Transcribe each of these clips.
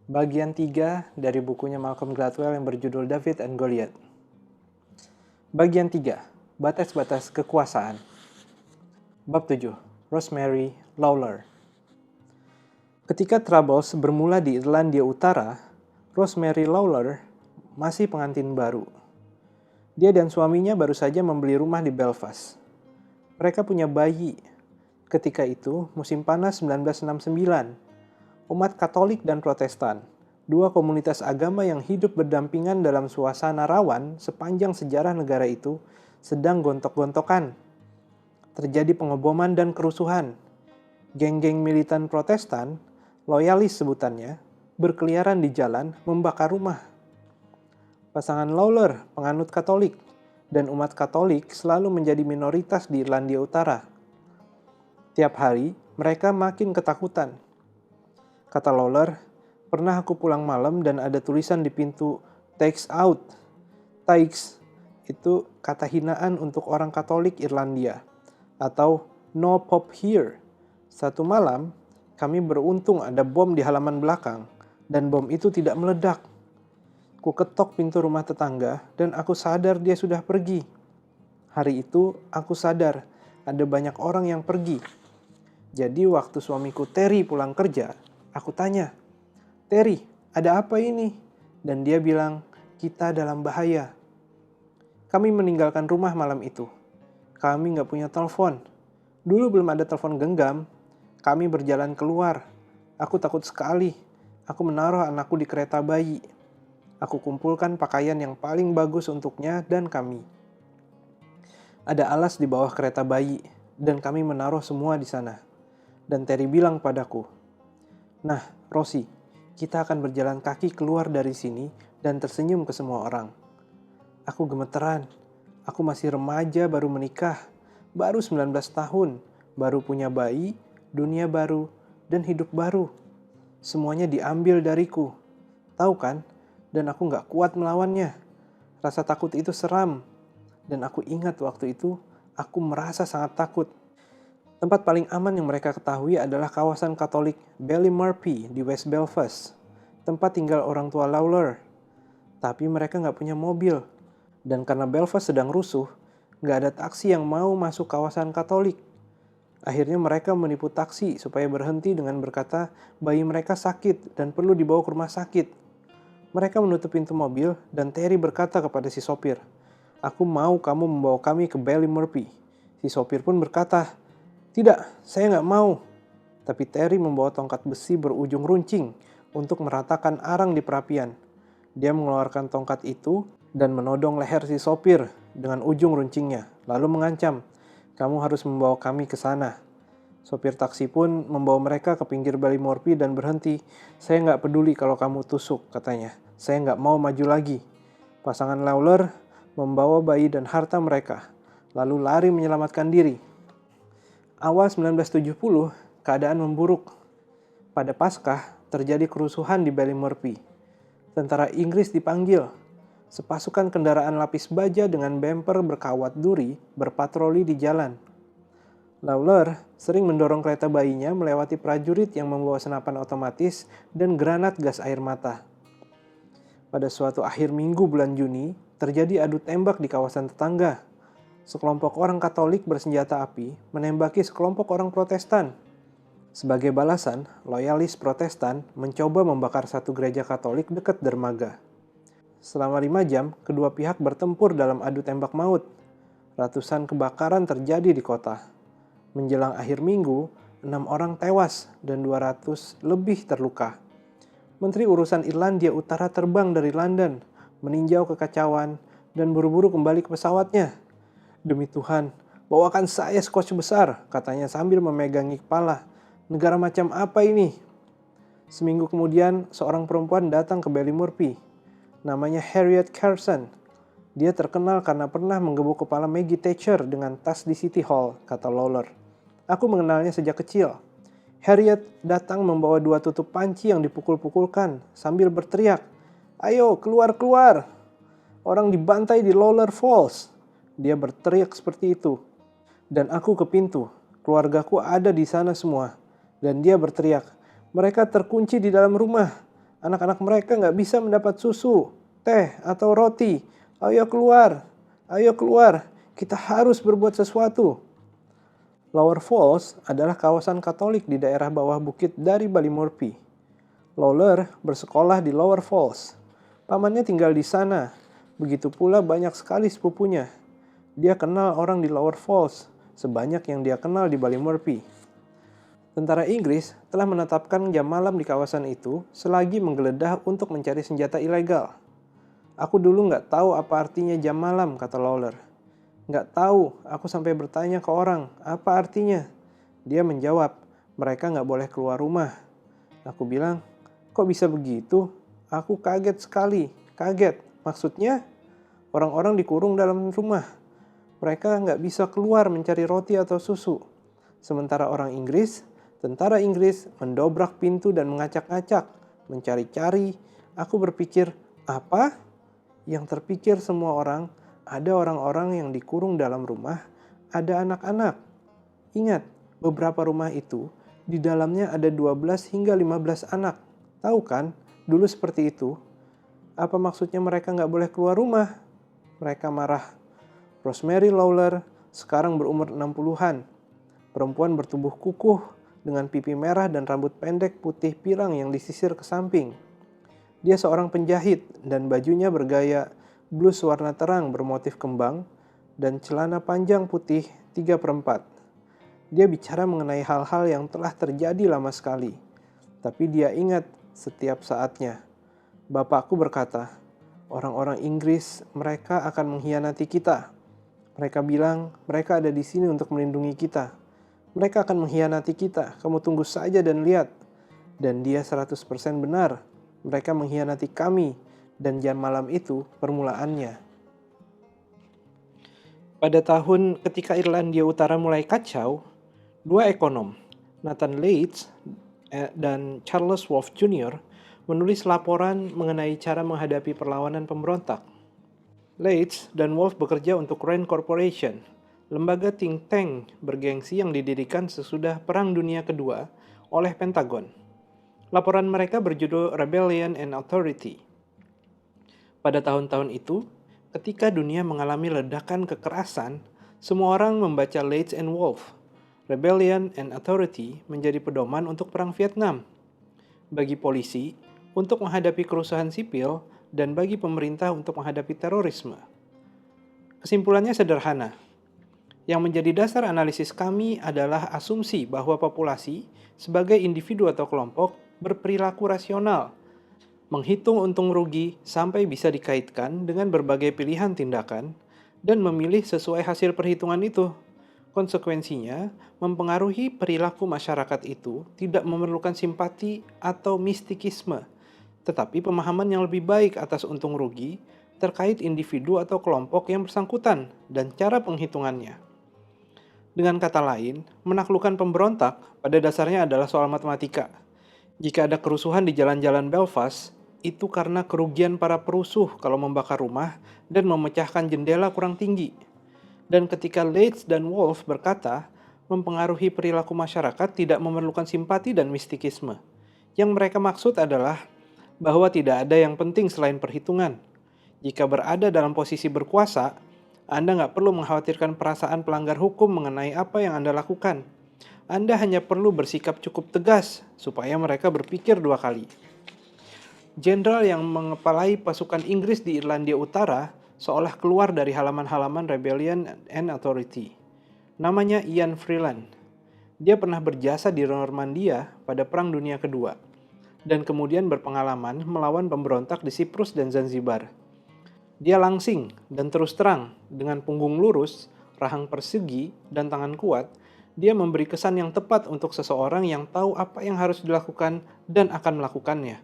Bagian 3 dari bukunya Malcolm Gladwell yang berjudul David and Goliath. Bagian 3, batas-batas kekuasaan. Bab 7, Rosemary Lawler. Ketika Troubles bermula di Irlandia Utara, Rosemary Lawler masih pengantin baru. Dia dan suaminya baru saja membeli rumah di Belfast. Mereka punya bayi. Ketika itu, musim panas 1969. Umat Katolik dan Protestan, dua komunitas agama yang hidup berdampingan dalam suasana rawan sepanjang sejarah negara itu, sedang gontok-gontokan. Terjadi pengeboman dan kerusuhan. Geng-geng militan Protestan, loyalis sebutannya, berkeliaran di jalan membakar rumah. Pasangan Lawler, penganut Katolik, dan umat Katolik selalu menjadi minoritas di Irlandia Utara. Tiap hari, mereka makin ketakutan. Kata Lawler, pernah aku pulang malam dan ada tulisan di pintu "Takes out". Takes itu kata hinaan untuk orang Katolik Irlandia, atau "No Pope here". Satu malam, kami beruntung ada bom di halaman belakang, dan bom itu tidak meledak. Ku ketok pintu rumah tetangga, dan aku sadar dia sudah pergi. Hari itu, aku sadar ada banyak orang yang pergi. Jadi waktu suamiku Terry pulang kerja, aku tanya, "Terry, ada apa ini?" Dan dia bilang, "Kita dalam bahaya." Kami meninggalkan rumah malam itu. Kami nggak punya telepon. Dulu belum ada telepon genggam. Kami berjalan keluar. Aku takut sekali. Aku menaruh anakku di kereta bayi. Aku kumpulkan pakaian yang paling bagus untuknya dan kami. Ada alas di bawah kereta bayi, dan kami menaruh semua di sana. Dan Terry bilang padaku, "Nah, Rosie, kita akan berjalan kaki keluar dari sini dan tersenyum ke semua orang." Aku gemeteran. Aku masih remaja baru menikah, baru 19 tahun, baru punya bayi, dunia baru, dan hidup baru. Semuanya diambil dariku. Tahu kan? Dan aku gak kuat melawannya. Rasa takut itu seram. Dan aku ingat waktu itu, aku merasa sangat takut. Tempat paling aman yang mereka ketahui adalah kawasan Katolik Ballymurphy di West Belfast, tempat tinggal orang tua Lawler. Tapi mereka nggak punya mobil, dan karena Belfast sedang rusuh, nggak ada taksi yang mau masuk kawasan Katolik. Akhirnya mereka menipu taksi supaya berhenti dengan berkata bayi mereka sakit dan perlu dibawa ke rumah sakit. Mereka menutup pintu mobil dan Terry berkata kepada si sopir, "Aku mau kamu membawa kami ke Ballymurphy." Si sopir pun berkata, "Tidak, saya nggak mau." Tapi Terry membawa tongkat besi berujung runcing untuk meratakan arang di perapian. Dia mengeluarkan tongkat itu dan menodong leher si sopir dengan ujung runcingnya, lalu mengancam, "Kamu harus membawa kami ke sana." Sopir taksi pun membawa mereka ke pinggir Ballymurphy dan berhenti. "Saya nggak peduli kalau kamu tusuk," katanya. "Saya nggak mau maju lagi." Pasangan Lawler membawa bayi dan harta mereka, lalu lari menyelamatkan diri. Awal 1970, keadaan memburuk. Pada Paskah, terjadi kerusuhan di Ballymurphy. Tentara Inggris dipanggil. Sepasukan kendaraan lapis baja dengan bemper berkawat duri berpatroli di jalan. Lawler sering mendorong kereta bayinya melewati prajurit yang membawa senapan otomatis dan granat gas air mata. Pada suatu akhir minggu bulan Juni, terjadi adu tembak di kawasan tetangga. Sekelompok orang Katolik bersenjata api menembaki sekelompok orang Protestan. Sebagai balasan, loyalis Protestan mencoba membakar satu gereja Katolik dekat dermaga. Selama 5 jam, kedua pihak bertempur dalam adu tembak maut. Ratusan kebakaran terjadi di kota. Menjelang akhir minggu, 6 orang tewas dan 200 lebih terluka. Menteri Urusan Irlandia Utara terbang dari London, meninjau kekacauan, dan buru-buru kembali ke pesawatnya. "Demi Tuhan, bawakan saya scotch besar," katanya sambil memegangi kepala. "Negara macam apa ini?" Seminggu kemudian, seorang perempuan datang ke Ballymurphy. Namanya Harriet Carson. Dia terkenal karena pernah menggebuk kepala Maggie Thatcher dengan tas di City Hall, kata Lawler. "Aku mengenalnya sejak kecil." Harriet datang membawa 2 tutup panci yang dipukul-pukulkan sambil berteriak, "Ayo, keluar, keluar! Orang dibantai di Lawler Falls." Dia berteriak seperti itu. Dan aku ke pintu. Keluargaku ada di sana semua. Dan dia berteriak, mereka terkunci di dalam rumah. Anak-anak mereka nggak bisa mendapat susu, teh, atau roti. Ayo keluar, ayo keluar. Kita harus berbuat sesuatu. Lower Falls adalah kawasan Katolik di daerah bawah bukit dari Ballymurphy. Lawler bersekolah di Lower Falls. Pamannya tinggal di sana. Begitu pula banyak sekali sepupunya. Dia kenal orang di Lower Falls, sebanyak yang dia kenal di Ballymurphy. Tentara Inggris telah menetapkan jam malam di kawasan itu selagi menggeledah untuk mencari senjata ilegal. Aku dulu nggak tahu apa artinya jam malam, kata Lawler. Nggak tahu, aku sampai bertanya ke orang, apa artinya? Dia menjawab, mereka nggak boleh keluar rumah. Aku bilang, kok bisa begitu? Aku kaget sekali, kaget. Maksudnya, orang-orang dikurung dalam rumah. Mereka nggak bisa keluar mencari roti atau susu. Sementara orang Inggris, tentara Inggris mendobrak pintu dan mengacak-acak, mencari-cari. Aku berpikir, apa? Yang terpikir semua orang, ada orang-orang yang dikurung dalam rumah, ada anak-anak. Ingat, beberapa rumah itu, di dalamnya ada 12 hingga 15 anak. Tahu kan, dulu seperti itu. Apa maksudnya mereka nggak boleh keluar rumah? Mereka marah. Rosemary Lawler sekarang berumur 60-an. Perempuan bertubuh kukuh dengan pipi merah dan rambut pendek putih pirang yang disisir ke samping. Dia seorang penjahit dan bajunya bergaya blus warna terang bermotif kembang dan celana panjang putih 3/4. Dia bicara mengenai hal-hal yang telah terjadi lama sekali. Tapi dia ingat setiap saatnya. Bapakku berkata, orang-orang Inggris mereka akan mengkhianati kita. Mereka bilang mereka ada di sini untuk melindungi kita. Mereka akan mengkhianati kita, kamu tunggu saja dan lihat. Dan dia 100% benar, mereka mengkhianati kami, dan jam malam itu permulaannya. Pada tahun ketika Irlandia Utara mulai kacau, dua ekonom, Nathan Leeds dan Charles Wolfe Jr., menulis laporan mengenai cara menghadapi perlawanan pemberontak. Leeds dan Wolfe bekerja untuk Rand Corporation, lembaga think tank bergengsi yang didirikan sesudah Perang Dunia Kedua oleh Pentagon. Laporan mereka berjudul Rebellion and Authority. Pada tahun-tahun itu, ketika dunia mengalami ledakan kekerasan, semua orang membaca Leeds and Wolfe. Rebellion and Authority menjadi pedoman untuk Perang Vietnam. Bagi polisi, untuk menghadapi kerusuhan sipil, dan bagi pemerintah untuk menghadapi terorisme. Kesimpulannya sederhana. Yang menjadi dasar analisis kami adalah asumsi bahwa populasi sebagai individu atau kelompok berperilaku rasional, menghitung untung rugi sampai bisa dikaitkan dengan berbagai pilihan tindakan, dan memilih sesuai hasil perhitungan itu. Konsekuensinya, mempengaruhi perilaku masyarakat itu tidak memerlukan simpati atau mistikisme, tetapi pemahaman yang lebih baik atas untung rugi terkait individu atau kelompok yang bersangkutan dan cara penghitungannya. Dengan kata lain, menaklukkan pemberontak pada dasarnya adalah soal matematika. Jika ada kerusuhan di jalan-jalan Belfast, itu karena kerugian para perusuh kalau membakar rumah dan memecahkan jendela kurang tinggi. Dan ketika Leeds dan Wolfe berkata, mempengaruhi perilaku masyarakat tidak memerlukan simpati dan mistikisme. Yang mereka maksud adalah bahwa tidak ada yang penting selain perhitungan. Jika berada dalam posisi berkuasa, Anda nggak perlu mengkhawatirkan perasaan pelanggar hukum mengenai apa yang Anda lakukan. Anda hanya perlu bersikap cukup tegas supaya mereka berpikir dua kali. Jenderal yang mengepalai pasukan Inggris di Irlandia Utara seolah keluar dari halaman-halaman Rebellion and Authority. Namanya Ian Freeland. Dia pernah berjasa di Normandia pada Perang Dunia Kedua, dan kemudian berpengalaman melawan pemberontak di Siprus dan Zanzibar. Dia langsing dan terus terang, dengan punggung lurus, rahang persegi, dan tangan kuat, dia memberi kesan yang tepat untuk seseorang yang tahu apa yang harus dilakukan dan akan melakukannya.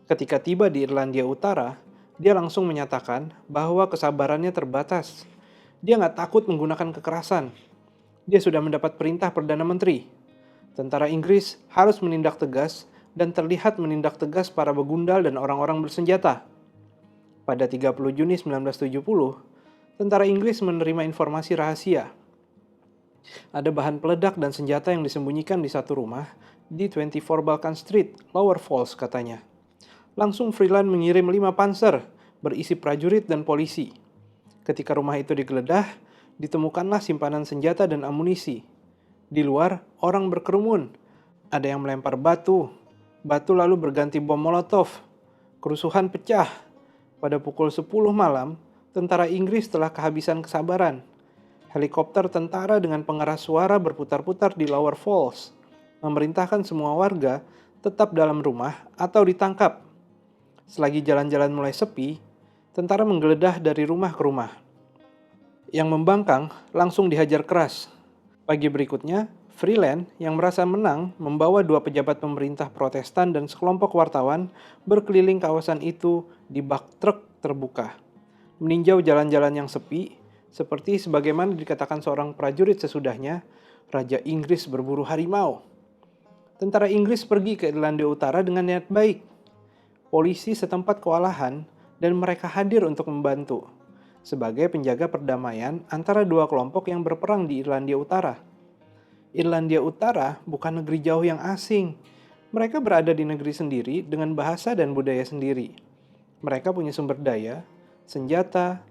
Ketika tiba di Irlandia Utara, dia langsung menyatakan bahwa kesabarannya terbatas. Dia nggak takut menggunakan kekerasan. Dia sudah mendapat perintah Perdana Menteri. Tentara Inggris harus menindak tegas dan terlihat menindak tegas para begundal dan orang-orang bersenjata. Pada 30 Juni 1970, tentara Inggris menerima informasi rahasia. Ada bahan peledak dan senjata yang disembunyikan di satu rumah di 24 Balkan Street, Lower Falls katanya. Langsung Freeland mengirim 5 panser berisi prajurit dan polisi. Ketika rumah itu digeledah, ditemukanlah simpanan senjata dan amunisi. Di luar, orang berkerumun. Ada yang melempar batu. Batu lalu berganti bom molotov. Kerusuhan pecah. Pada pukul 10 malam, tentara Inggris telah kehabisan kesabaran. Helikopter tentara dengan pengeras suara berputar-putar di Lower Falls, memerintahkan semua warga tetap dalam rumah atau ditangkap. Selagi jalan-jalan mulai sepi, tentara menggeledah dari rumah ke rumah. Yang membangkang langsung dihajar keras. Pagi berikutnya, Freeland yang merasa menang membawa 2 pejabat pemerintah Protestan dan sekelompok wartawan berkeliling kawasan itu di bak truk terbuka, meninjau jalan-jalan yang sepi, seperti sebagaimana dikatakan seorang prajurit sesudahnya, Raja Inggris berburu harimau. Tentara Inggris pergi ke Irlandia Utara dengan niat baik. Polisi setempat kewalahan dan mereka hadir untuk membantu sebagai penjaga perdamaian antara 2 kelompok yang berperang di Irlandia Utara. Irlandia Utara bukan negeri jauh yang asing. Mereka berada di negeri sendiri dengan bahasa dan budaya sendiri. Mereka punya sumber daya, senjata,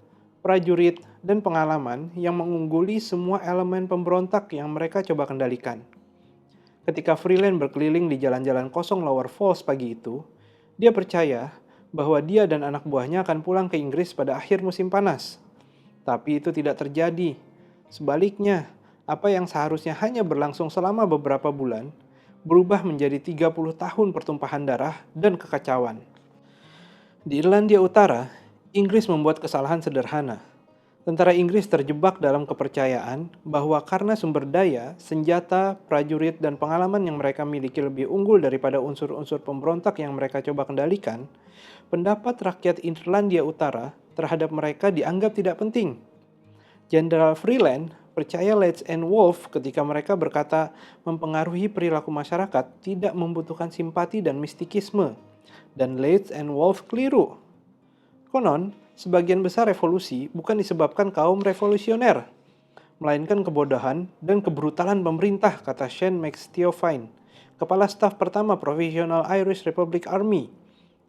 prajurit, dan pengalaman yang mengungguli semua elemen pemberontak yang mereka coba kendalikan. Ketika Freeland berkeliling di jalan-jalan kosong Lower Falls pagi itu, dia percaya bahwa dia dan anak buahnya akan pulang ke Inggris pada akhir musim panas. Tapi itu tidak terjadi. Sebaliknya, apa yang seharusnya hanya berlangsung selama beberapa bulan, berubah menjadi 30 tahun pertumpahan darah dan kekacauan. Di Irlandia Utara, Inggris membuat kesalahan sederhana. Tentara Inggris terjebak dalam kepercayaan bahwa karena sumber daya, senjata, prajurit, dan pengalaman yang mereka miliki lebih unggul daripada unsur-unsur pemberontak yang mereka coba kendalikan, pendapat rakyat Irlandia Utara terhadap mereka dianggap tidak penting. Jenderal Freeland percaya Leeds and Wolfe ketika mereka berkata mempengaruhi perilaku masyarakat tidak membutuhkan simpati dan mistikisme, dan Leeds and Wolfe keliru. Konon, sebagian besar revolusi bukan disebabkan kaum revolusioner, melainkan kebodohan dan kebrutalan pemerintah, kata Shane McSteofine, kepala staf pertama Provisional Irish Republic Army,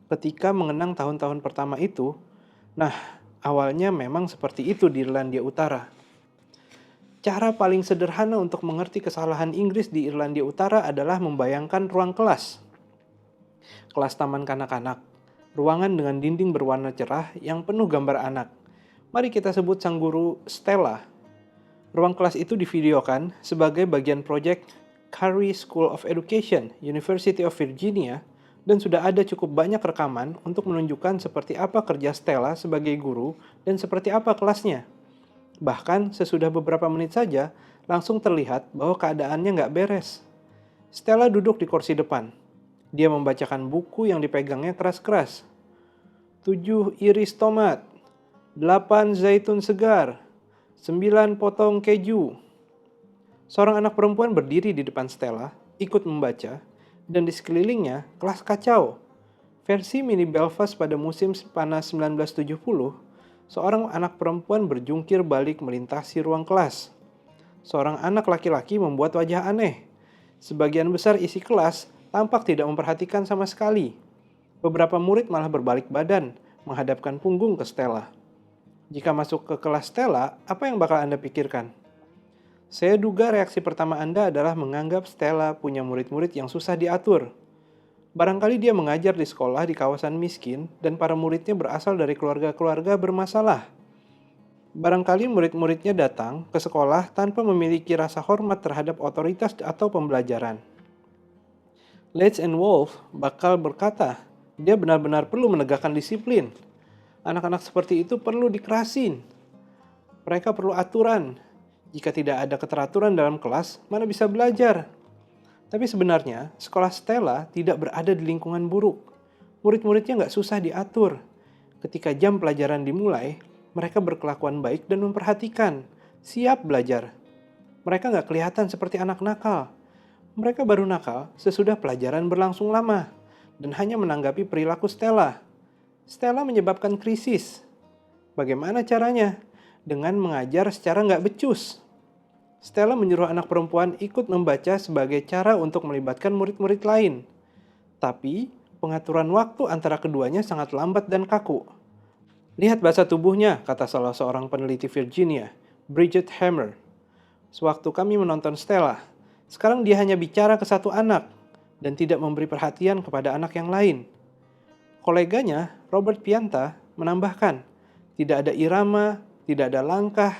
ketika mengenang tahun-tahun pertama itu. Nah, awalnya memang seperti itu di Irlandia Utara. Cara paling sederhana untuk mengerti kesalahan Inggris di Irlandia Utara adalah membayangkan ruang kelas. Kelas taman kanak-kanak, ruangan dengan dinding berwarna cerah yang penuh gambar anak. Mari kita sebut sang guru Stella. Ruang kelas itu divideokan sebagai bagian proyek Carey School of Education, University of Virginia, dan sudah ada cukup banyak rekaman untuk menunjukkan seperti apa kerja Stella sebagai guru dan seperti apa kelasnya. Bahkan sesudah beberapa menit saja, langsung terlihat bahwa keadaannya nggak beres. Stella duduk di kursi depan. Dia membacakan buku yang dipegangnya keras-keras. 7 iris tomat, 8 zaitun segar, 9 potong keju. Seorang anak perempuan berdiri di depan Stella, ikut membaca, dan di sekelilingnya kelas kacau. Versi mini Belfast pada musim panas 1970, seorang anak perempuan berjungkir balik melintasi ruang kelas. Seorang anak laki-laki membuat wajah aneh. Sebagian besar isi kelas tampak tidak memperhatikan sama sekali. Beberapa murid malah berbalik badan, menghadapkan punggung ke Stella. Jika masuk ke kelas Stella, apa yang bakal Anda pikirkan? Saya duga reaksi pertama Anda adalah menganggap Stella punya murid-murid yang susah diatur. Barangkali dia mengajar di sekolah di kawasan miskin dan para muridnya berasal dari keluarga-keluarga bermasalah. Barangkali murid-muridnya datang ke sekolah tanpa memiliki rasa hormat terhadap otoritas atau pembelajaran. Leeds and Wolfe bakal berkata, dia benar-benar perlu menegakkan disiplin. Anak-anak seperti itu perlu dikerasin. Mereka perlu aturan. Jika tidak ada keteraturan dalam kelas, mana bisa belajar? Tapi sebenarnya, sekolah Stella tidak berada di lingkungan buruk. Murid-muridnya nggak susah diatur. Ketika jam pelajaran dimulai, mereka berkelakuan baik dan memperhatikan. Siap belajar. Mereka nggak kelihatan seperti anak nakal. Mereka baru nakal sesudah pelajaran berlangsung lama dan hanya menanggapi perilaku Stella. Stella menyebabkan krisis. Bagaimana caranya? Dengan mengajar secara nggak becus. Stella menyuruh anak perempuan ikut membaca sebagai cara untuk melibatkan murid-murid lain. Tapi, pengaturan waktu antara keduanya sangat lambat dan kaku. Lihat bahasa tubuhnya, kata salah seorang peneliti Virginia, Bridget Hammer. Sewaktu kami menonton Stella, sekarang dia hanya bicara ke satu anak dan tidak memberi perhatian kepada anak yang lain. Koleganya, Robert Pianta, menambahkan, tidak ada irama, tidak ada langkah,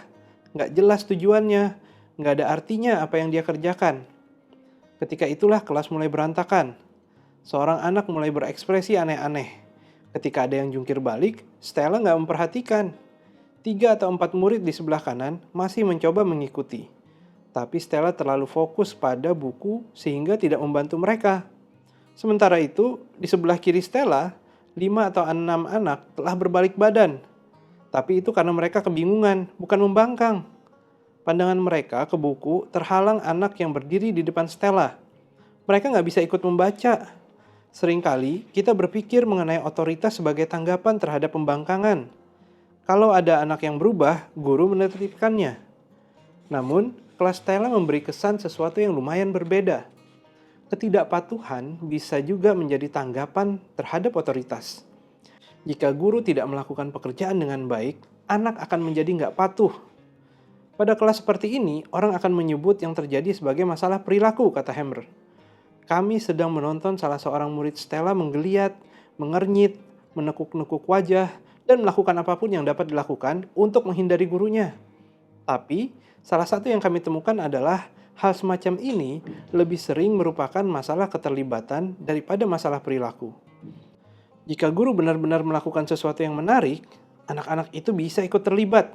nggak jelas tujuannya, nggak ada artinya apa yang dia kerjakan. Ketika itulah kelas mulai berantakan. Seorang anak mulai berekspresi aneh-aneh. Ketika ada yang jungkir balik, Stella nggak memperhatikan. 3 atau 4 murid di sebelah kanan masih mencoba mengikuti. Tapi Stella terlalu fokus pada buku sehingga tidak membantu mereka. Sementara itu, di sebelah kiri Stella, 5 atau 6 anak telah berbalik badan. Tapi itu karena mereka kebingungan, bukan membangkang. Pandangan mereka ke buku terhalang anak yang berdiri di depan Stella. Mereka nggak bisa ikut membaca. Seringkali kita berpikir mengenai otoritas sebagai tanggapan terhadap pembangkangan. Kalau ada anak yang berubah, guru menertibkannya. Namun, kelas Stella memberi kesan sesuatu yang lumayan berbeda. Ketidakpatuhan bisa juga menjadi tanggapan terhadap otoritas. Jika guru tidak melakukan pekerjaan dengan baik, anak akan menjadi nggak patuh. Pada kelas seperti ini, orang akan menyebut yang terjadi sebagai masalah perilaku, kata Hammer. Kami sedang menonton salah seorang murid Stella menggeliat, mengernyit, menekuk-nekuk wajah, dan melakukan apapun yang dapat dilakukan untuk menghindari gurunya. Tapi, salah satu yang kami temukan adalah hal semacam ini lebih sering merupakan masalah keterlibatan daripada masalah perilaku. Jika guru benar-benar melakukan sesuatu yang menarik, anak-anak itu bisa ikut terlibat.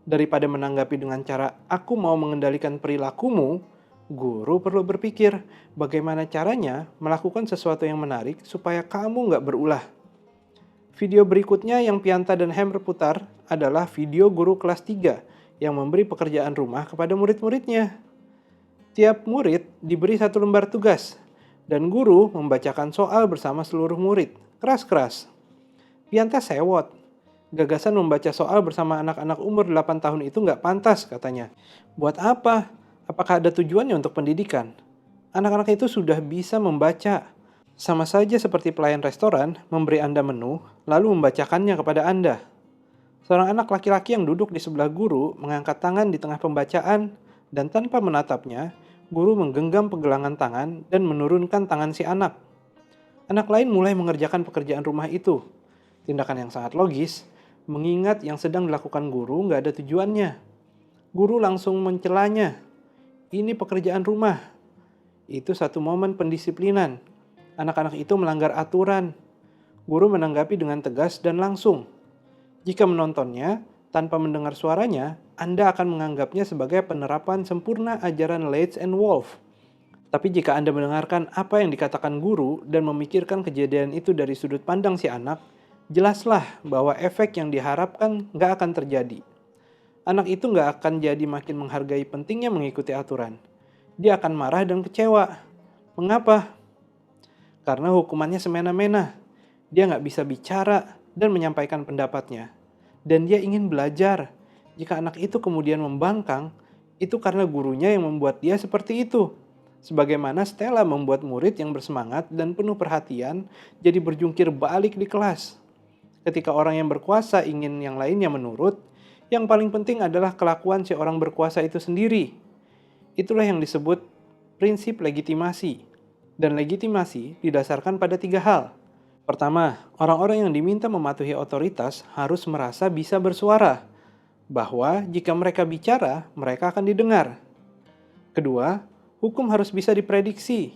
Daripada menanggapi dengan cara, aku mau mengendalikan perilakumu, guru perlu berpikir bagaimana caranya melakukan sesuatu yang menarik supaya kamu nggak berulah. Video berikutnya yang Pianta dan Hammer putar adalah video guru kelas 3 yang memberi pekerjaan rumah kepada murid-muridnya. Tiap murid diberi 1 lembar tugas, dan guru membacakan soal bersama seluruh murid, keras-keras. Pianta sewot. Gagasan membaca soal bersama anak-anak umur 8 tahun itu nggak pantas, katanya. Buat apa? Apakah ada tujuannya untuk pendidikan? Anak-anak itu sudah bisa membaca. Sama saja seperti pelayan restoran memberi Anda menu, lalu membacakannya kepada Anda. Seorang anak laki-laki yang duduk di sebelah guru mengangkat tangan di tengah pembacaan, dan tanpa menatapnya, guru menggenggam pegelangan tangan dan menurunkan tangan si anak. Anak lain mulai mengerjakan pekerjaan rumah itu. Tindakan yang sangat logis, mengingat yang sedang dilakukan guru nggak ada tujuannya. Guru langsung mencelanya. Ini pekerjaan rumah. Itu satu momen pendisiplinan. Anak-anak itu melanggar aturan. Guru menanggapi dengan tegas dan langsung. Jika menontonnya, tanpa mendengar suaranya, Anda akan menganggapnya sebagai penerapan sempurna ajaran Leitz and Wolf. Tapi jika Anda mendengarkan apa yang dikatakan guru dan memikirkan kejadian itu dari sudut pandang si anak, jelaslah bahwa efek yang diharapkan nggak akan terjadi. Anak itu nggak akan jadi makin menghargai pentingnya mengikuti aturan. Dia akan marah dan kecewa. Mengapa? Karena hukumannya semena-mena. Dia nggak bisa bicara dan menyampaikan pendapatnya. Dan dia ingin belajar. Jika anak itu kemudian membangkang, itu karena gurunya yang membuat dia seperti itu. Sebagaimana Stella membuat murid yang bersemangat dan penuh perhatian jadi berjungkir balik di kelas. Ketika orang yang berkuasa ingin yang lainnya menurut, yang paling penting adalah kelakuan si orang berkuasa itu sendiri. Itulah yang disebut prinsip legitimasi. Dan legitimasi didasarkan pada 3 hal. Pertama, orang-orang yang diminta mematuhi otoritas harus merasa bisa bersuara, bahwa jika mereka bicara, mereka akan didengar. Kedua, hukum harus bisa diprediksi.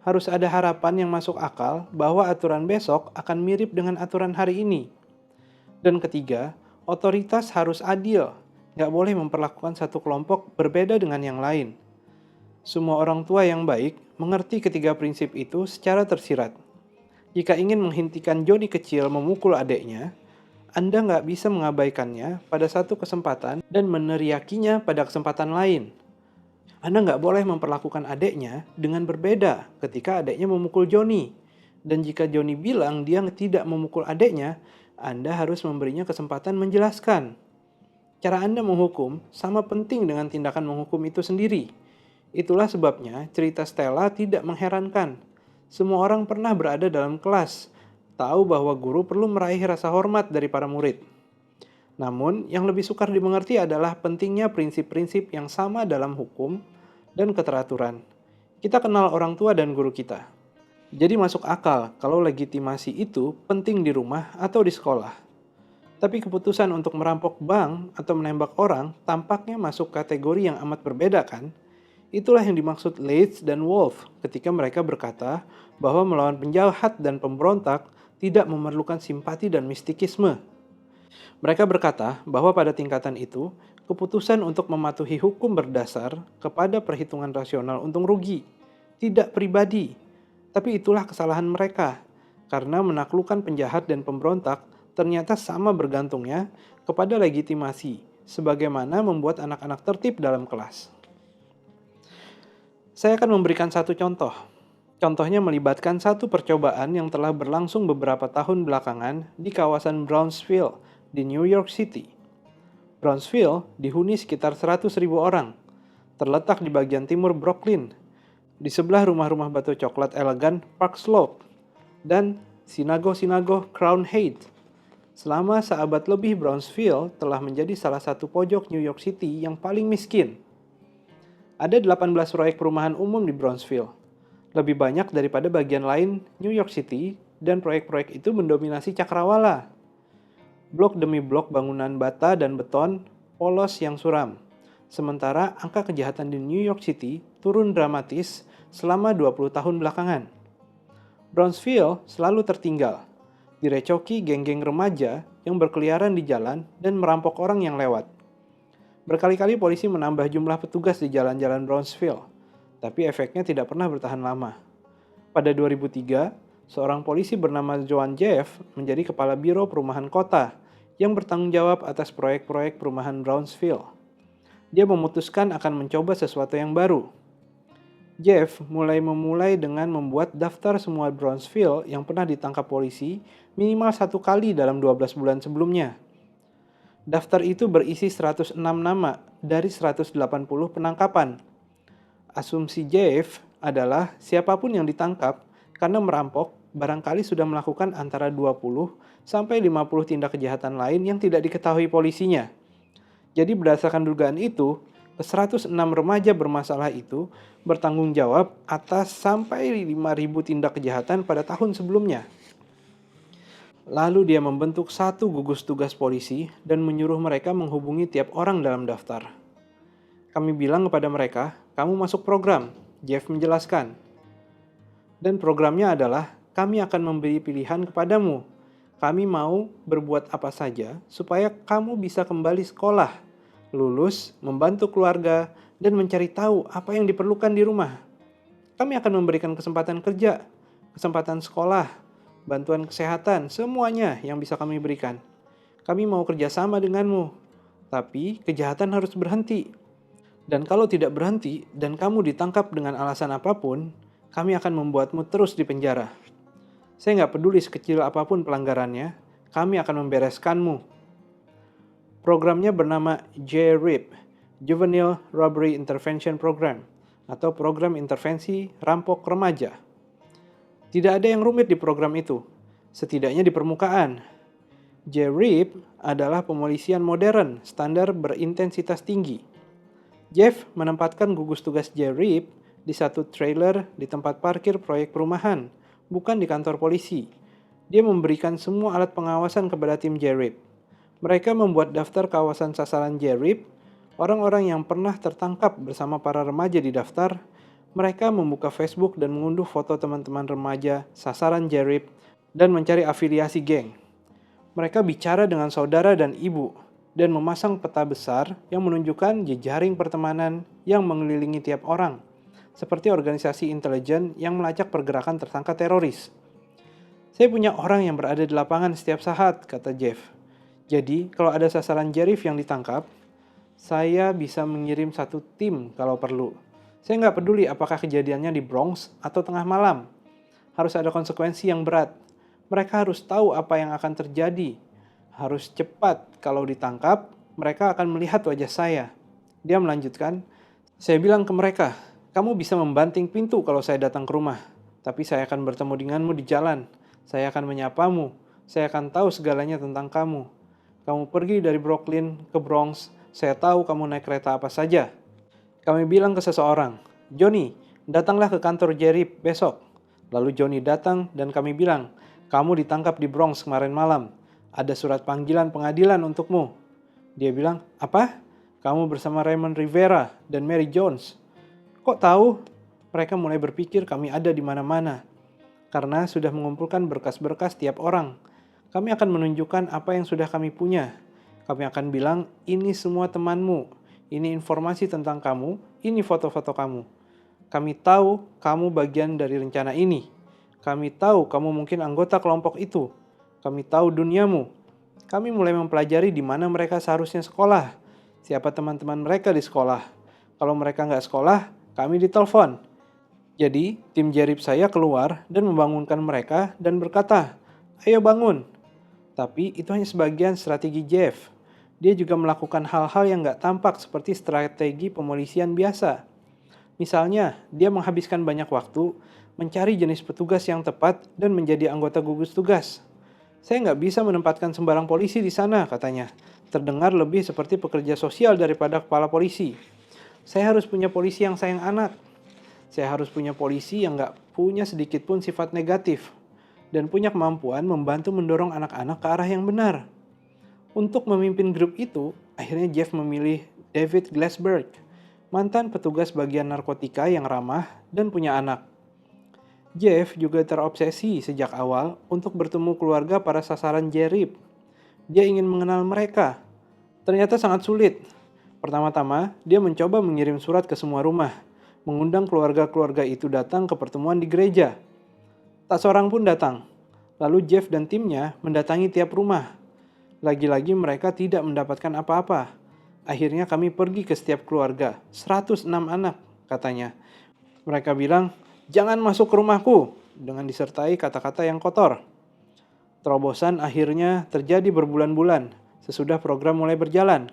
Harus ada harapan yang masuk akal bahwa aturan besok akan mirip dengan aturan hari ini. Dan ketiga, otoritas harus adil. Nggak boleh memperlakukan satu kelompok berbeda dengan yang lain. Semua orang tua yang baik mengerti ketiga prinsip itu secara tersirat. Jika ingin menghentikan Joni kecil memukul adiknya, Anda nggak bisa mengabaikannya pada satu kesempatan dan meneriakinya pada kesempatan lain. Anda nggak boleh memperlakukan adiknya dengan berbeda ketika adiknya memukul Joni. Dan jika Joni bilang dia tidak memukul adiknya, Anda harus memberinya kesempatan menjelaskan. Cara Anda menghukum sama penting dengan tindakan menghukum itu sendiri. Itulah sebabnya cerita Stella tidak mengherankan. Semua orang pernah berada dalam kelas, tahu bahwa guru perlu meraih rasa hormat dari para murid. Namun, yang lebih sukar dimengerti adalah pentingnya prinsip-prinsip yang sama dalam hukum dan keteraturan. Kita kenal orang tua dan guru kita. Jadi masuk akal kalau legitimasi itu penting di rumah atau di sekolah. Tapi keputusan untuk merampok bank atau menembak orang tampaknya masuk kategori yang amat berbeda kan? Itulah yang dimaksud Leeds dan Wolf ketika mereka berkata bahwa melawan penjahat dan pemberontak tidak memerlukan simpati dan mistikisme. Mereka berkata bahwa pada tingkatan itu, keputusan untuk mematuhi hukum berdasar kepada perhitungan rasional untung rugi, tidak pribadi. Tapi itulah kesalahan mereka, karena menaklukkan penjahat dan pemberontak ternyata sama bergantungnya kepada legitimasi, sebagaimana membuat anak-anak tertib dalam kelas. Saya akan memberikan satu contoh. Contohnya melibatkan satu percobaan yang telah berlangsung beberapa tahun belakangan di kawasan Brownsville di New York City. Brownsville dihuni sekitar 100.000 orang, terletak di bagian timur Brooklyn, di sebelah rumah-rumah batu coklat elegan Park Slope, dan sinagoh-sinagoh Crown Heights. Selama seabad lebih Brownsville telah menjadi salah satu pojok New York City yang paling miskin. Ada 18 proyek perumahan umum di Brownsville, lebih banyak daripada bagian lain New York City, dan proyek-proyek itu mendominasi cakrawala. Blok demi blok bangunan bata dan beton polos yang suram. Sementara angka kejahatan di New York City turun dramatis selama 20 tahun belakangan. Brownsville selalu tertinggal, direcoki geng-geng remaja yang berkeliaran di jalan dan merampok orang yang lewat. Berkali-kali polisi menambah jumlah petugas di jalan-jalan Brownsville, tapi efeknya tidak pernah bertahan lama. Pada 2003, seorang polisi bernama Joan Jeff menjadi kepala Biro Perumahan Kota yang bertanggung jawab atas proyek-proyek perumahan Brownsville. Dia memutuskan akan mencoba sesuatu yang baru. Jeff memulai dengan membuat daftar semua Brownsville yang pernah ditangkap polisi minimal 1 kali dalam 12 bulan sebelumnya. Daftar itu berisi 106 nama dari 180 penangkapan. Asumsi Jeff adalah siapapun yang ditangkap karena merampok barangkali sudah melakukan antara 20 sampai 50 tindak kejahatan lain yang tidak diketahui polisinya. Jadi berdasarkan dugaan itu, 106 remaja bermasalah itu bertanggung jawab atas sampai 5.000 tindak kejahatan pada tahun sebelumnya. Lalu dia membentuk satu gugus tugas polisi dan menyuruh mereka menghubungi tiap orang dalam daftar. Kami bilang kepada mereka, kamu masuk program, Jeff menjelaskan. Dan programnya adalah, kami akan memberi pilihan kepadamu. Kami mau berbuat apa saja supaya kamu bisa kembali sekolah, lulus, membantu keluarga, dan mencari tahu apa yang diperlukan di rumah. Kami akan memberikan kesempatan kerja, kesempatan sekolah, bantuan kesehatan, semuanya yang bisa kami berikan. Kami mau kerjasama denganmu, tapi kejahatan harus berhenti. Dan kalau tidak berhenti dan kamu ditangkap dengan alasan apapun, kami akan membuatmu terus di penjara. Saya nggak peduli sekecil apapun pelanggarannya, kami akan membereskanmu. Programnya bernama JRIP, Juvenile Robbery Intervention Program, atau Program Intervensi Rampok Remaja. Tidak ada yang rumit di program itu, setidaknya di permukaan. JRIP adalah pemolisian modern standar berintensitas tinggi. Jeff menempatkan gugus tugas JRIP di satu trailer di tempat parkir proyek perumahan, bukan di kantor polisi. Dia memberikan semua alat pengawasan kepada tim JRIP. Mereka membuat daftar kawasan sasaran JRIP, orang-orang yang pernah tertangkap bersama para remaja di daftar. Mereka membuka Facebook dan mengunduh foto teman-teman remaja sasaran JRIP dan mencari afiliasi geng. Mereka bicara dengan saudara dan ibu dan memasang peta besar yang menunjukkan jejaring pertemanan yang mengelilingi tiap orang, seperti organisasi intelijen yang melacak pergerakan tersangka teroris. Saya punya orang yang berada di lapangan setiap saat, kata Jeff. Jadi, kalau ada sasaran JRIP yang ditangkap, saya bisa mengirim satu tim kalau perlu. Saya nggak peduli apakah kejadiannya di Bronx atau tengah malam. Harus ada konsekuensi yang berat. Mereka harus tahu apa yang akan terjadi. Harus cepat kalau ditangkap, mereka akan melihat wajah saya. Dia melanjutkan, saya bilang ke mereka, kamu bisa membanting pintu kalau saya datang ke rumah. Tapi saya akan bertemu denganmu di jalan. Saya akan menyapamu. Saya akan tahu segalanya tentang kamu. Kamu pergi dari Brooklyn ke Bronx. Saya tahu kamu naik kereta apa saja. Kami bilang ke seseorang, Johnny, datanglah ke kantor Jerry besok. Lalu Johnny datang dan kami bilang, kamu ditangkap di Bronx kemarin malam. Ada surat panggilan pengadilan untukmu. Dia bilang, apa? Kamu bersama Raymond Rivera dan Mary Jones. Kok tahu? Mereka mulai berpikir kami ada di mana-mana. Karena sudah mengumpulkan berkas-berkas tiap orang. Kami akan menunjukkan apa yang sudah kami punya. Kami akan bilang, ini semua temanmu. Ini informasi tentang kamu, ini foto-foto kamu. Kami tahu kamu bagian dari rencana ini. Kami tahu kamu mungkin anggota kelompok itu. Kami tahu duniamu. Kami mulai mempelajari di mana mereka seharusnya sekolah. Siapa teman-teman mereka di sekolah. Kalau mereka nggak sekolah, kami ditelepon. Jadi, tim Jerip saya keluar dan membangunkan mereka dan berkata, ayo bangun. Tapi itu hanya sebagian strategi Jeff. Dia juga melakukan hal-hal yang nggak tampak seperti strategi pemolisian biasa. Misalnya, dia menghabiskan banyak waktu mencari jenis petugas yang tepat dan menjadi anggota gugus tugas. Saya nggak bisa menempatkan sembarang polisi di sana, katanya. Terdengar lebih seperti pekerja sosial daripada kepala polisi. Saya harus punya polisi yang sayang anak. Saya harus punya polisi yang nggak punya sedikit pun sifat negatif. Dan punya kemampuan membantu mendorong anak-anak ke arah yang benar. Untuk memimpin grup itu, akhirnya Jeff memilih David Glassberg, mantan petugas bagian narkotika yang ramah dan punya anak. Jeff juga terobsesi sejak awal untuk bertemu keluarga para sasaran Jerip. Dia ingin mengenal mereka. Ternyata sangat sulit. Pertama-tama, dia mencoba mengirim surat ke semua rumah, mengundang keluarga-keluarga itu datang ke pertemuan di gereja. Tak seorang pun datang. Lalu Jeff dan timnya mendatangi tiap rumah. Lagi-lagi mereka tidak mendapatkan apa-apa. Akhirnya kami pergi ke setiap keluarga, 106 anak, katanya. Mereka bilang, jangan masuk ke rumahku, dengan disertai kata-kata yang kotor. Terobosan akhirnya terjadi berbulan-bulan, sesudah program mulai berjalan.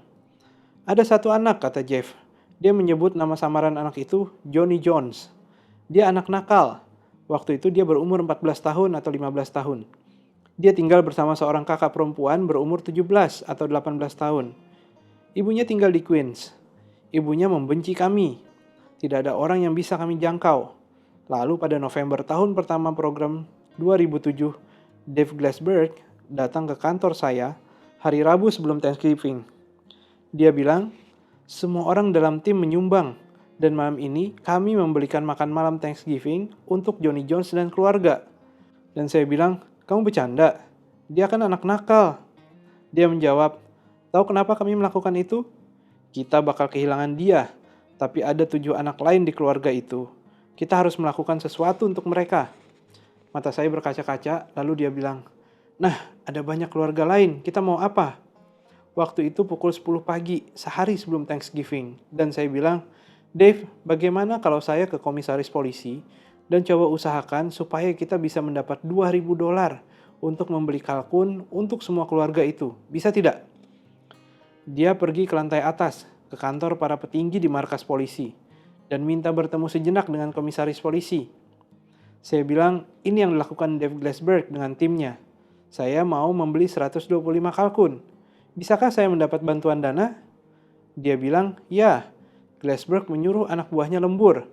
Ada satu anak, kata Jeff. Dia menyebut nama samaran anak itu Johnny Jones. Dia anak nakal. Waktu itu dia berumur 14 tahun atau 15 tahun. Dia tinggal bersama seorang kakak perempuan berumur 17 atau 18 tahun. Ibunya tinggal di Queens. Ibunya membenci kami. Tidak ada orang yang bisa kami jangkau. Lalu pada November tahun pertama program 2007, Dave Glassberg datang ke kantor saya hari Rabu sebelum Thanksgiving. Dia bilang, semua orang dalam tim menyumbang. Dan malam ini kami membelikan makan malam Thanksgiving untuk Johnny Jones dan keluarga. Dan saya bilang, kamu bercanda? Dia kan anak nakal. Dia menjawab, tahu kenapa kami melakukan itu? Kita bakal kehilangan dia, tapi ada 7 anak lain di keluarga itu. Kita harus melakukan sesuatu untuk mereka. Mata saya berkaca-kaca, lalu dia bilang, nah, ada banyak keluarga lain, kita mau apa? Waktu itu pukul 10 pagi, sehari sebelum Thanksgiving. Dan saya bilang, Dave, bagaimana kalau saya ke komisaris polisi dan coba usahakan supaya kita bisa mendapat $2.000 untuk membeli kalkun untuk semua keluarga itu. Bisa tidak? Dia pergi ke lantai atas, ke kantor para petinggi di markas polisi, dan minta bertemu sejenak dengan komisaris polisi. Saya bilang, ini yang dilakukan Dave Glassberg dengan timnya. Saya mau membeli 125 kalkun. Bisakah saya mendapat bantuan dana? Dia bilang, ya. Glassberg menyuruh anak buahnya lembur.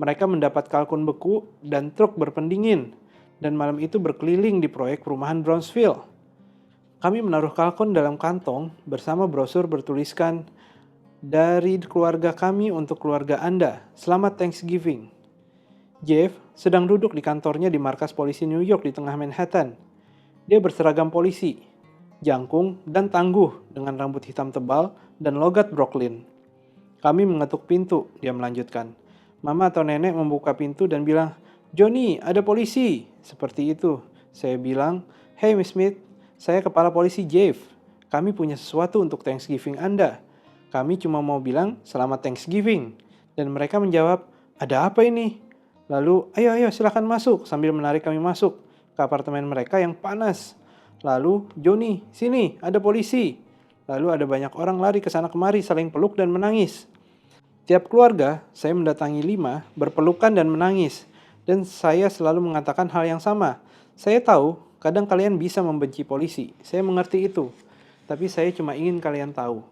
Mereka mendapat kalkun beku dan truk berpendingin, dan malam itu berkeliling di proyek perumahan Brownsville. Kami menaruh kalkun dalam kantong bersama brosur bertuliskan, dari keluarga kami untuk keluarga Anda, selamat Thanksgiving. Jeff sedang duduk di kantornya di markas polisi New York di tengah Manhattan. Dia berseragam polisi, jangkung dan tangguh dengan rambut hitam tebal dan logat Brooklyn. Kami mengetuk pintu, dia melanjutkan. Mama atau nenek membuka pintu dan bilang, Johnny, ada polisi. Seperti itu. Saya bilang, hey Miss Smith, saya kepala polisi Jeff. Kami punya sesuatu untuk Thanksgiving Anda. Kami cuma mau bilang, selamat Thanksgiving. Dan mereka menjawab, ada apa ini? Lalu, ayo silakan masuk, sambil menarik kami masuk ke apartemen mereka yang panas. Lalu, Johnny, sini, ada polisi. Lalu ada banyak orang lari ke sana kemari saling peluk dan menangis. Tiap keluarga, saya mendatangi 5, berpelukan dan menangis. Dan saya selalu mengatakan hal yang sama. Saya tahu, kadang kalian bisa membenci polisi. Saya mengerti itu. Tapi saya cuma ingin kalian tahu.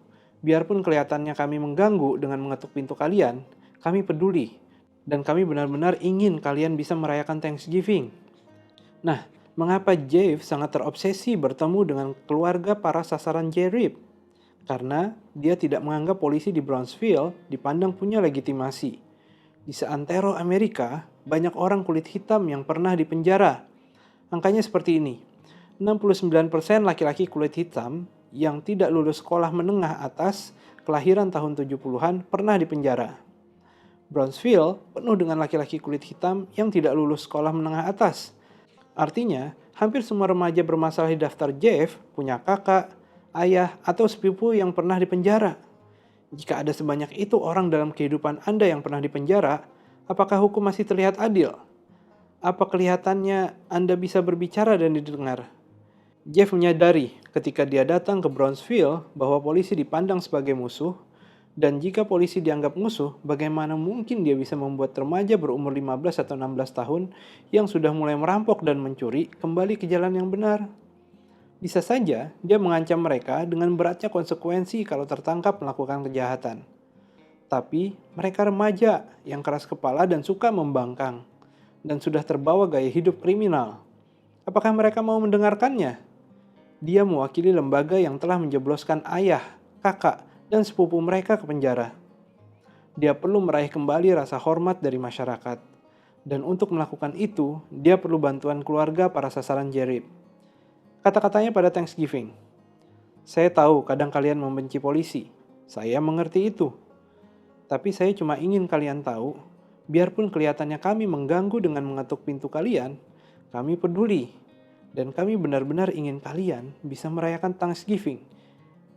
Biarpun kelihatannya kami mengganggu dengan mengetuk pintu kalian, kami peduli. Dan kami benar-benar ingin kalian bisa merayakan Thanksgiving. Nah, mengapa Jeff sangat terobsesi bertemu dengan keluarga para sasaran J-Rip? Karena dia tidak menganggap polisi di Brownsville dipandang punya legitimasi. Di seantero Amerika, banyak orang kulit hitam yang pernah dipenjara. Angkanya seperti ini. 69% laki-laki kulit hitam yang tidak lulus sekolah menengah atas kelahiran tahun 70-an pernah dipenjara. Brownsville penuh dengan laki-laki kulit hitam yang tidak lulus sekolah menengah atas. Artinya, hampir semua remaja bermasalah di daftar Jeff punya kakak, ayah, atau sepupu yang pernah dipenjara. Jika ada sebanyak itu orang dalam kehidupan Anda yang pernah dipenjara, apakah hukum masih terlihat adil? Apa kelihatannya Anda bisa berbicara dan didengar? Jeff menyadari ketika dia datang ke Brownsville bahwa polisi dipandang sebagai musuh, dan jika polisi dianggap musuh, bagaimana mungkin dia bisa membuat remaja berumur 15 atau 16 tahun yang sudah mulai merampok dan mencuri kembali ke jalan yang benar? Bisa saja dia mengancam mereka dengan beratnya konsekuensi kalau tertangkap melakukan kejahatan. Tapi mereka remaja yang keras kepala dan suka membangkang, dan sudah terbawa gaya hidup kriminal. Apakah mereka mau mendengarkannya? Dia mewakili lembaga yang telah menjebloskan ayah, kakak, dan sepupu mereka ke penjara. Dia perlu meraih kembali rasa hormat dari masyarakat. Dan untuk melakukan itu, dia perlu bantuan keluarga para sasaran J-Rip. Kata-katanya pada Thanksgiving. Saya tahu kadang kalian membenci polisi. Saya mengerti itu. Tapi saya cuma ingin kalian tahu, biarpun kelihatannya kami mengganggu dengan mengetuk pintu kalian, kami peduli. Dan kami benar-benar ingin kalian bisa merayakan Thanksgiving.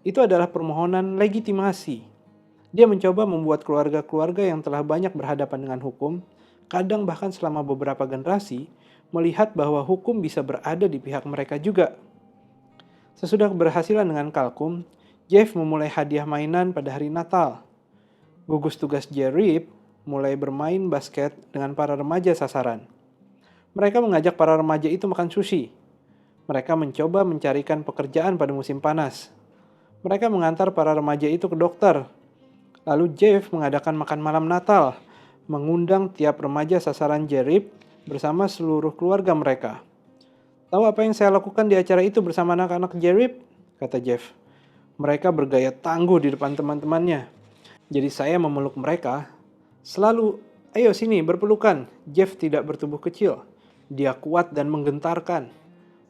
Itu adalah permohonan legitimasi. Dia mencoba membuat keluarga-keluarga yang telah banyak berhadapan dengan hukum, kadang bahkan selama beberapa generasi, melihat bahwa hukum bisa berada di pihak mereka juga. Sesudah keberhasilan dengan kalkum, Jeff memulai hadiah mainan pada hari Natal. Gugus tugas J-Rip mulai bermain basket dengan para remaja sasaran. Mereka mengajak para remaja itu makan sushi. Mereka mencoba mencarikan pekerjaan pada musim panas. Mereka mengantar para remaja itu ke dokter. Lalu Jeff mengadakan makan malam Natal, mengundang tiap remaja sasaran J-Rip bersama seluruh keluarga mereka. Tahu apa yang saya lakukan di acara itu bersama anak-anak J-Rip? Kata Jeff. Mereka bergaya tangguh di depan teman-temannya. Jadi saya memeluk mereka. Selalu, ayo sini berpelukan. Jeff tidak bertubuh kecil. Dia kuat dan menggentarkan.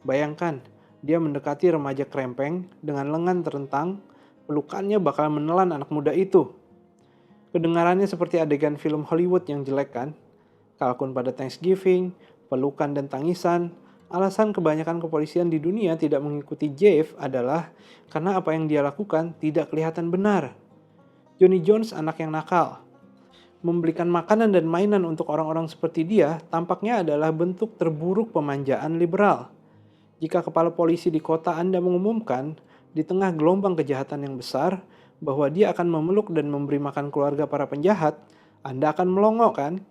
Bayangkan, dia mendekati remaja krempeng dengan lengan terentang. Pelukannya bakal menelan anak muda itu. Kedengarannya seperti adegan film Hollywood yang jelek kan? Kalkun pada Thanksgiving, pelukan dan tangisan. Alasan kebanyakan kepolisian di dunia tidak mengikuti Jeff adalah karena apa yang dia lakukan tidak kelihatan benar. Johnny Jones anak yang nakal. Membelikan makanan dan mainan untuk orang-orang seperti dia tampaknya adalah bentuk terburuk pemanjaan liberal. Jika kepala polisi di kota Anda mengumumkan di tengah gelombang kejahatan yang besar bahwa dia akan memeluk dan memberi makan keluarga para penjahat, Anda akan melongo kan?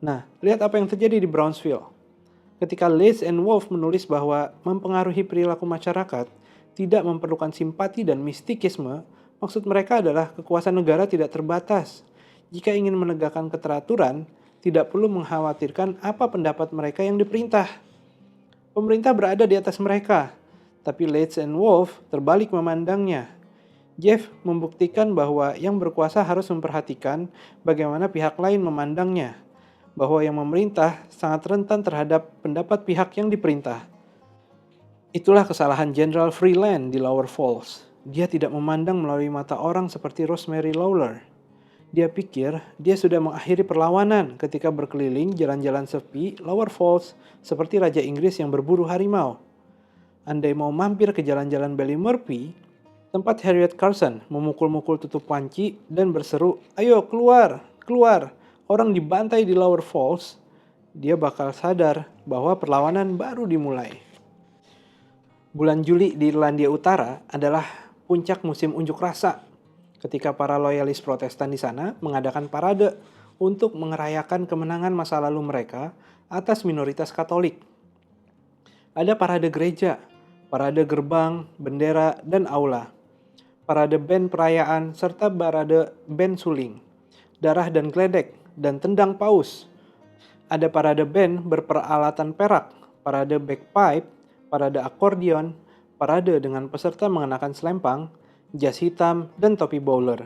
Nah, lihat apa yang terjadi di Brownsville. Ketika Leeds and Wolf menulis bahwa mempengaruhi perilaku masyarakat tidak memerlukan simpati dan mistikisme, maksud mereka adalah kekuasaan negara tidak terbatas. Jika ingin menegakkan keteraturan, tidak perlu mengkhawatirkan apa pendapat mereka yang diperintah. Pemerintah berada di atas mereka, tapi Leeds and Wolf terbalik memandangnya. Jeff membuktikan bahwa yang berkuasa harus memperhatikan bagaimana pihak lain memandangnya, bahwa yang memerintah sangat rentan terhadap pendapat pihak yang diperintah. Itulah kesalahan Jenderal Freeland di Lower Falls. Dia tidak memandang melalui mata orang seperti Rosemary Lawler. Dia pikir dia sudah mengakhiri perlawanan ketika berkeliling jalan-jalan sepi Lower Falls seperti Raja Inggris yang berburu harimau. Andai mau mampir ke jalan-jalan Ballymurphy, tempat Harriet Carson memukul-mukul tutup panci dan berseru, "Ayo keluar, keluar, orang dibantai di Lower Falls," dia bakal sadar bahwa perlawanan baru dimulai. Bulan Juli di Irlandia Utara adalah puncak musim unjuk rasa, ketika para loyalis Protestan di sana mengadakan parade untuk merayakan kemenangan masa lalu mereka atas minoritas Katolik. Ada parade gereja, parade gerbang, bendera, dan aula, parade band perayaan, serta parade band suling, darah dan geledek, dan tendang paus. Ada parade band berperalatan perak, parade bagpipe, parade akordeon, parade dengan peserta mengenakan selempang, jas hitam, dan topi bowler.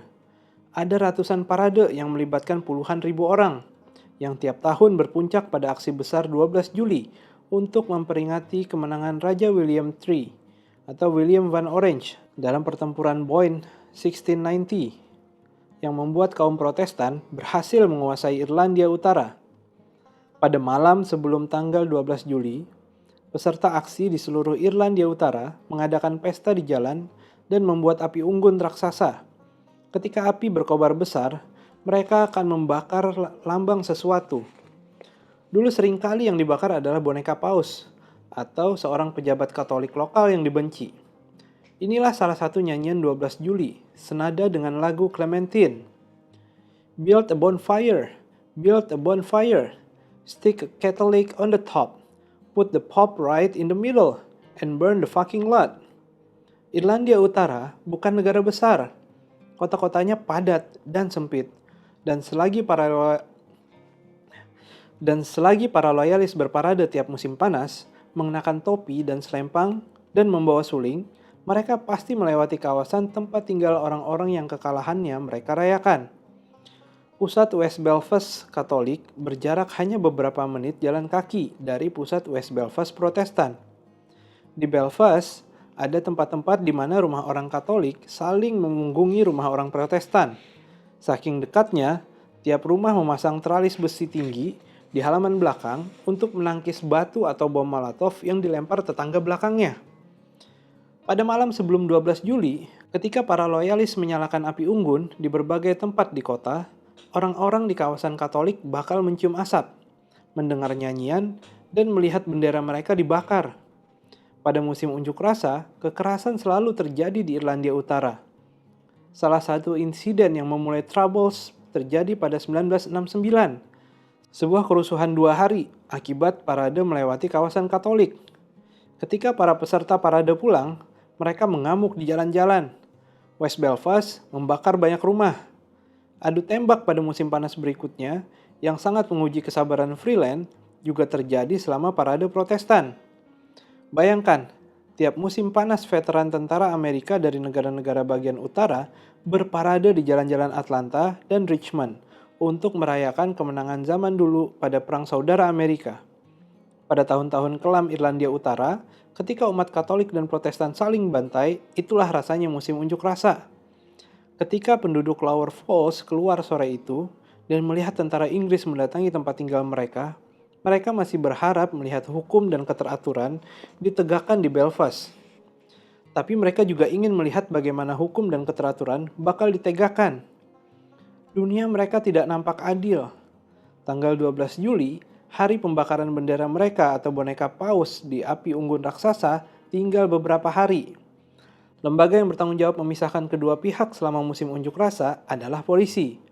Ada ratusan parade yang melibatkan puluhan ribu orang, yang tiap tahun berpuncak pada aksi besar 12 Juli untuk memperingati kemenangan Raja William III atau William Van Orange dalam pertempuran Boyne 1690 yang membuat kaum Protestan berhasil menguasai Irlandia Utara. Pada malam sebelum tanggal 12 Juli, peserta aksi di seluruh Irlandia Utara mengadakan pesta di jalan dan membuat api unggun raksasa. Ketika api berkobar besar, mereka akan membakar lambang sesuatu. Dulu seringkali yang dibakar adalah boneka paus atau seorang pejabat Katolik lokal yang dibenci. Inilah salah satu nyanyian 12 Juli, senada dengan lagu Clementine. Build a bonfire, build a bonfire. Stick a Catholic on the top, put the Pope right in the middle, and burn the fucking lot. Irlandia Utara bukan negara besar. Kota-kotanya padat dan sempit. Dan selagi para loyalis berparade tiap musim panas, mengenakan topi dan selempang, dan membawa suling, mereka pasti melewati kawasan tempat tinggal orang-orang yang kekalahannya mereka rayakan. Pusat West Belfast Katolik berjarak hanya beberapa menit jalan kaki dari pusat West Belfast Protestan. Di Belfast, ada tempat-tempat di mana rumah orang Katolik saling memunggungi rumah orang Protestan. Saking dekatnya, tiap rumah memasang teralis besi tinggi di halaman belakang untuk menangkis batu atau bom Molotov yang dilempar tetangga belakangnya. Pada malam sebelum 12 Juli, ketika para loyalis menyalakan api unggun di berbagai tempat di kota, orang-orang di kawasan Katolik bakal mencium asap, mendengar nyanyian, dan melihat bendera mereka dibakar. Pada musim unjuk rasa, kekerasan selalu terjadi di Irlandia Utara. Salah satu insiden yang memulai Troubles terjadi pada 1969, sebuah kerusuhan 2 hari akibat parade melewati kawasan Katolik. Ketika para peserta parade pulang, mereka mengamuk di jalan-jalan. West Belfast membakar banyak rumah. Adu tembak pada musim panas berikutnya yang sangat menguji kesabaran Freeland juga terjadi selama parade Protestan. Bayangkan, tiap musim panas veteran tentara Amerika dari negara-negara bagian utara berparade di jalan-jalan Atlanta dan Richmond untuk merayakan kemenangan zaman dulu pada Perang Saudara Amerika. Pada tahun-tahun kelam Irlandia Utara, ketika umat Katolik dan Protestan saling bantai, itulah rasanya musim unjuk rasa. Ketika penduduk Lower Falls keluar sore itu dan melihat tentara Inggris mendatangi tempat tinggal mereka, mereka masih berharap melihat hukum dan keteraturan ditegakkan di Belfast. Tapi mereka juga ingin melihat bagaimana hukum dan keteraturan bakal ditegakkan. Dunia mereka tidak nampak adil. Tanggal 12 Juli, hari pembakaran bendera mereka atau boneka paus di api unggun raksasa, tinggal beberapa hari. Lembaga yang bertanggung jawab memisahkan kedua pihak selama musim unjuk rasa adalah polisi,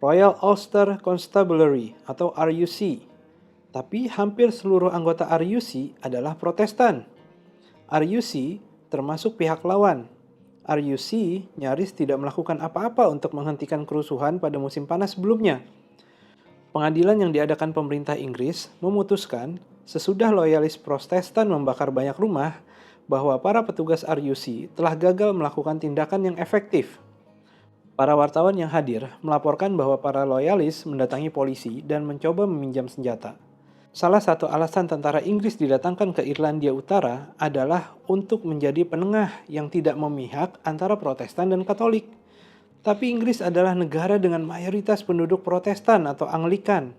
Royal Ulster Constabulary atau RUC. Tapi hampir seluruh anggota RUC adalah Protestan. RUC termasuk pihak lawan. RUC nyaris tidak melakukan apa-apa untuk menghentikan kerusuhan pada musim panas sebelumnya. Pengadilan yang diadakan pemerintah Inggris memutuskan sesudah loyalis Protestan membakar banyak rumah, bahwa para petugas RUC telah gagal melakukan tindakan yang efektif. Para wartawan yang hadir melaporkan bahwa para loyalis mendatangi polisi dan mencoba meminjam senjata. Salah satu alasan tentara Inggris didatangkan ke Irlandia Utara adalah untuk menjadi penengah yang tidak memihak antara Protestan dan Katolik. Tapi Inggris adalah negara dengan mayoritas penduduk Protestan atau Anglikan.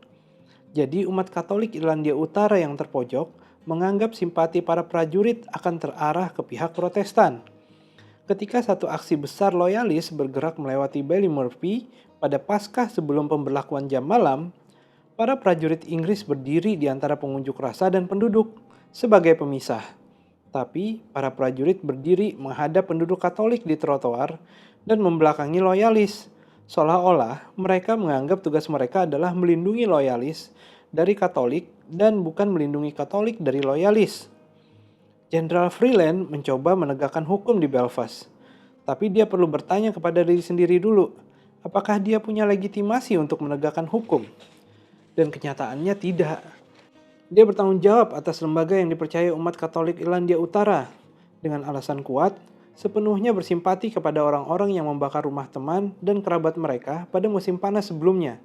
Jadi umat Katolik Irlandia Utara yang terpojok menganggap simpati para prajurit akan terarah ke pihak Protestan. Ketika satu aksi besar loyalis bergerak melewati Ballymurphy pada Paskah sebelum pemberlakuan jam malam, para prajurit Inggris berdiri di antara pengunjuk rasa dan penduduk sebagai pemisah. Tapi para prajurit berdiri menghadap penduduk Katolik di trotoar dan membelakangi loyalis. Seolah-olah mereka menganggap tugas mereka adalah melindungi loyalis dari Katolik dan bukan melindungi Katolik dari loyalis. Jenderal Freeland mencoba menegakkan hukum di Belfast. Tapi dia perlu bertanya kepada diri sendiri dulu, apakah dia punya legitimasi untuk menegakkan hukum? Dan kenyataannya tidak. Dia bertanggung jawab atas lembaga yang dipercaya umat Katolik Irlandia Utara. Dengan alasan kuat, sepenuhnya bersimpati kepada orang-orang yang membakar rumah teman dan kerabat mereka pada musim panas sebelumnya.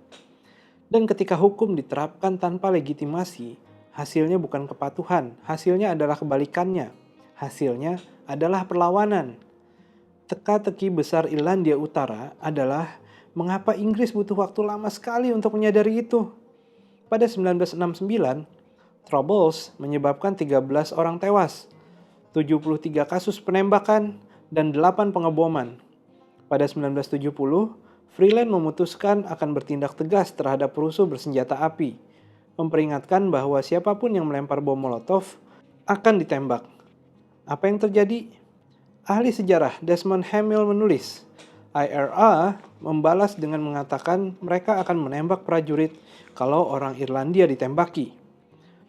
Dan ketika hukum diterapkan tanpa legitimasi, hasilnya bukan kepatuhan, hasilnya adalah kebalikannya. Hasilnya adalah perlawanan. Teka-teki besar Irlandia Utara adalah mengapa Inggris butuh waktu lama sekali untuk menyadari itu. Pada 1969, Troubles menyebabkan 13 orang tewas, 73 kasus penembakan, dan 8 pengeboman. Pada 1970, Freeland memutuskan akan bertindak tegas terhadap perusuh bersenjata api, memperingatkan bahwa siapapun yang melempar bom Molotov akan ditembak. Apa yang terjadi? Ahli sejarah Desmond Hamill menulis, IRA membalas dengan mengatakan mereka akan menembak prajurit kalau orang Irlandia ditembaki.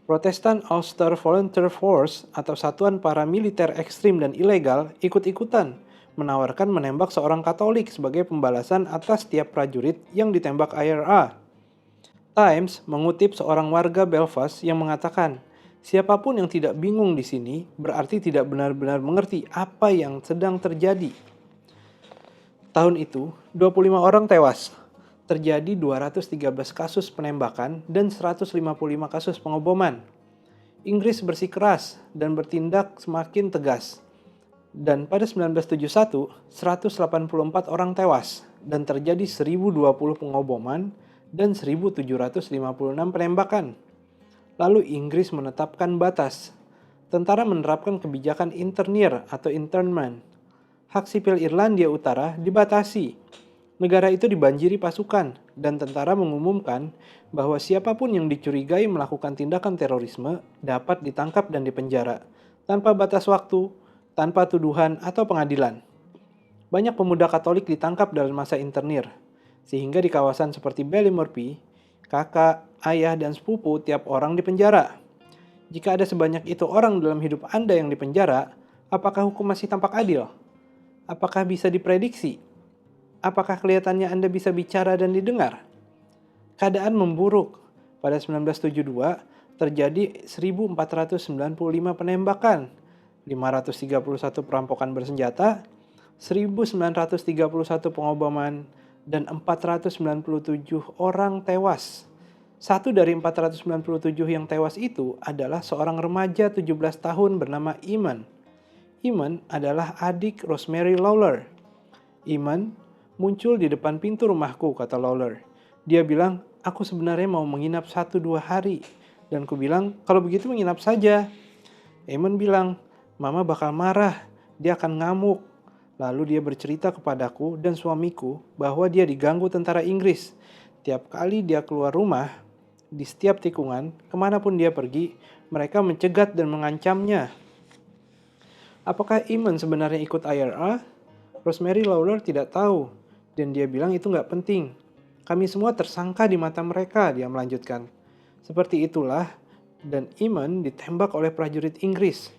Protestan Ulster Volunteer Force atau satuan paramiliter ekstrim dan ilegal ikut-ikutan menawarkan menembak seorang Katolik sebagai pembalasan atas tiap prajurit yang ditembak IRA. Times mengutip seorang warga Belfast yang mengatakan, siapapun yang tidak bingung di sini berarti tidak benar-benar mengerti apa yang sedang terjadi. Tahun itu, 25 orang tewas. Terjadi 213 kasus penembakan dan 155 kasus pengeboman. Inggris bersikeras dan bertindak semakin tegas. Dan pada 1971, 184 orang tewas dan terjadi 1020 pengeboman dan 1756 penembakan. Lalu Inggris menetapkan batas. Tentara menerapkan kebijakan internir atau internment. Hak sipil Irlandia Utara dibatasi. Negara itu dibanjiri pasukan, dan tentara mengumumkan bahwa siapapun yang dicurigai melakukan tindakan terorisme dapat ditangkap dan dipenjara, tanpa batas waktu, tanpa tuduhan atau pengadilan. Banyak pemuda Katolik ditangkap dalam masa internir, sehingga di kawasan seperti Ballymurphy, kakak, ayah, dan sepupu tiap orang dipenjara. Jika ada sebanyak itu orang dalam hidup Anda yang dipenjara, apakah hukum masih tampak adil? Apakah bisa diprediksi? Apakah kelihatannya Anda bisa bicara dan didengar? Keadaan memburuk. Pada 1972, terjadi 1.495 penembakan, 531 perampokan bersenjata, 1.931 pengoboman, dan 497 orang tewas. Satu dari 497 yang tewas itu adalah seorang remaja 17 tahun bernama Eamon. Eamon adalah adik Rosemary Lawler. Eamon muncul di depan pintu rumahku, kata Lawler. Dia bilang, aku sebenarnya mau menginap 1-2 hari. Dan ku bilang, kalau begitu menginap saja. Eamon bilang, Mama bakal marah, dia akan ngamuk. Lalu dia bercerita kepadaku dan suamiku bahwa dia diganggu tentara Inggris. Tiap kali dia keluar rumah, di setiap tikungan, kemanapun dia pergi, mereka mencegat dan mengancamnya. Apakah Eamon sebenarnya ikut IRA? Rosemary Lawler tidak tahu. Dan dia bilang itu nggak penting. Kami semua tersangka di mata mereka, dia melanjutkan. Seperti itulah, dan Eamon ditembak oleh prajurit Inggris.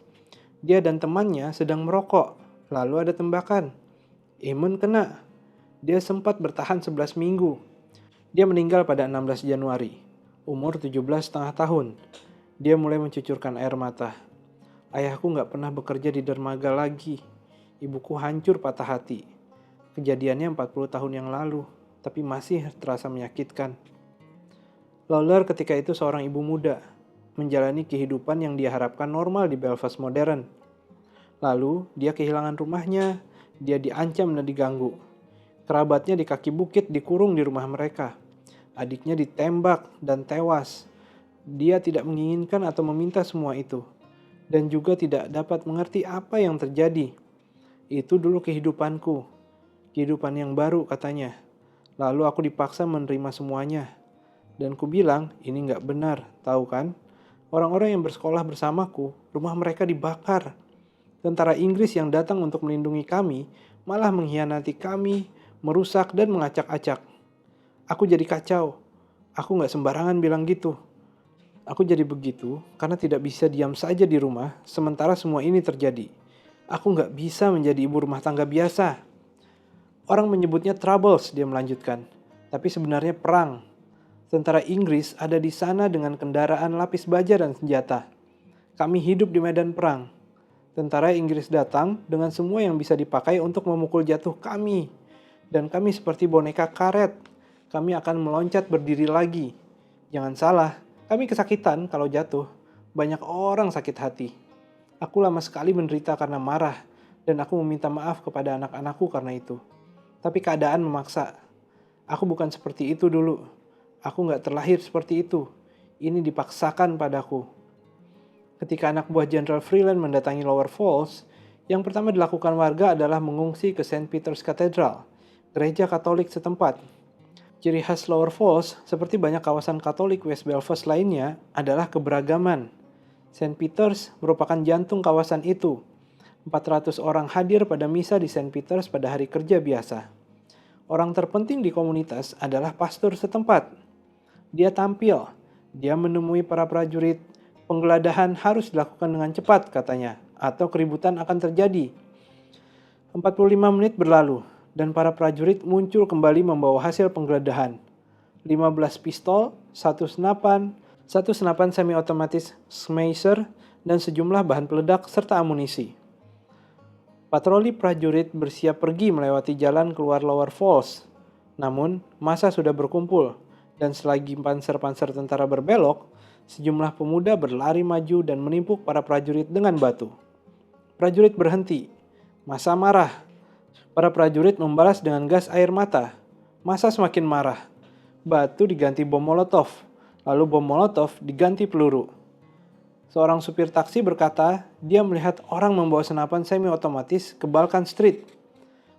Dia dan temannya sedang merokok, lalu ada tembakan. Eamon kena. Dia sempat bertahan 11 minggu. Dia meninggal pada 16 Januari, umur 17,5 tahun. Dia mulai mencucurkan air mata. Ayahku nggak pernah bekerja di dermaga lagi. Ibuku hancur patah hati. Kejadiannya 40 tahun yang lalu, tapi masih terasa menyakitkan. Lawler ketika itu seorang ibu muda, menjalani kehidupan yang dia harapkan normal di Belfast modern. Lalu, dia kehilangan rumahnya, dia diancam dan diganggu. Kerabatnya di kaki bukit dikurung di rumah mereka. Adiknya ditembak dan tewas. Dia tidak menginginkan atau meminta semua itu, dan juga tidak dapat mengerti apa yang terjadi. Itu dulu kehidupanku. Kehidupan yang baru, katanya. Lalu aku dipaksa menerima semuanya. Dan ku bilang, ini gak benar, tahu kan? Orang-orang yang bersekolah bersamaku, rumah mereka dibakar. Tentara Inggris yang datang untuk melindungi kami malah mengkhianati kami, merusak dan mengacak-acak. Aku jadi kacau. Aku nggak sembarangan bilang gitu. Aku jadi begitu karena tidak bisa diam saja di rumah sementara semua ini terjadi. Aku nggak bisa menjadi ibu rumah tangga biasa. Orang menyebutnya troubles, dia melanjutkan. Tapi sebenarnya perang. Tentara Inggris ada di sana dengan kendaraan lapis baja dan senjata. Kami hidup di medan perang. Tentara Inggris datang dengan semua yang bisa dipakai untuk memukul jatuh kami. Dan kami seperti boneka karet. Kami akan meloncat berdiri lagi. Jangan salah, kami kesakitan kalau jatuh. Banyak orang sakit hati. Aku lama sekali menderita karena marah. Dan aku meminta maaf kepada anak-anakku karena itu. Tapi keadaan memaksa. Aku bukan seperti itu dulu. Aku gak terlahir seperti itu. Ini dipaksakan padaku. Ketika anak buah Jenderal Freeland mendatangi Lower Falls, yang pertama dilakukan warga adalah mengungsi ke St. Peter's Cathedral, gereja Katolik setempat. Ciri khas Lower Falls, seperti banyak kawasan Katolik West Belfast lainnya, adalah keberagaman. St. Peter's merupakan jantung kawasan itu. 400 orang hadir pada misa di St. Peter's pada hari kerja biasa. Orang terpenting di komunitas adalah pastor setempat. Dia tampil, dia menemui para prajurit. Penggeledahan harus dilakukan dengan cepat, katanya, atau keributan akan terjadi. 45 menit berlalu, dan para prajurit muncul kembali membawa hasil penggeledahan. 15 pistol, satu senapan semi-otomatis Schmeisser, dan sejumlah bahan peledak serta amunisi. Patroli prajurit bersiap pergi melewati jalan keluar Lower Falls. Namun, massa sudah berkumpul, dan selagi panser-panser tentara berbelok, sejumlah pemuda berlari maju dan menimpuk para prajurit dengan batu. Prajurit berhenti. Massa marah. Para prajurit membalas dengan gas air mata. Massa semakin marah. Batu diganti bom molotov. Lalu bom molotov diganti peluru. Seorang supir taksi berkata, dia melihat orang membawa senapan semi-otomatis ke Balkan Street.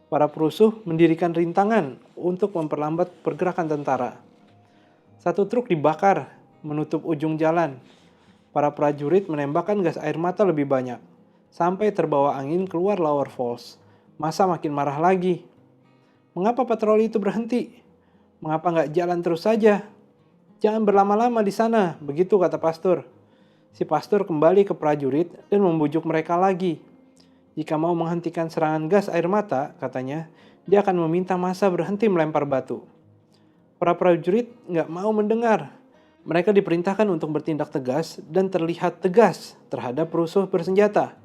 Para perusuh mendirikan rintangan untuk memperlambat pergerakan tentara. Satu truk dibakar, menutup ujung jalan. Para prajurit menembakkan gas air mata lebih banyak, sampai terbawa angin keluar Lower Falls. Massa makin marah lagi. Mengapa patroli itu berhenti? Mengapa nggak jalan terus saja? Jangan berlama-lama di sana, begitu kata pastor. Si pastor kembali ke prajurit dan membujuk mereka lagi. Jika mau menghentikan serangan gas air mata, katanya, dia akan meminta massa berhenti melempar batu. Para prajurit nggak mau mendengar. Mereka diperintahkan untuk bertindak tegas dan terlihat tegas terhadap perusuh bersenjata.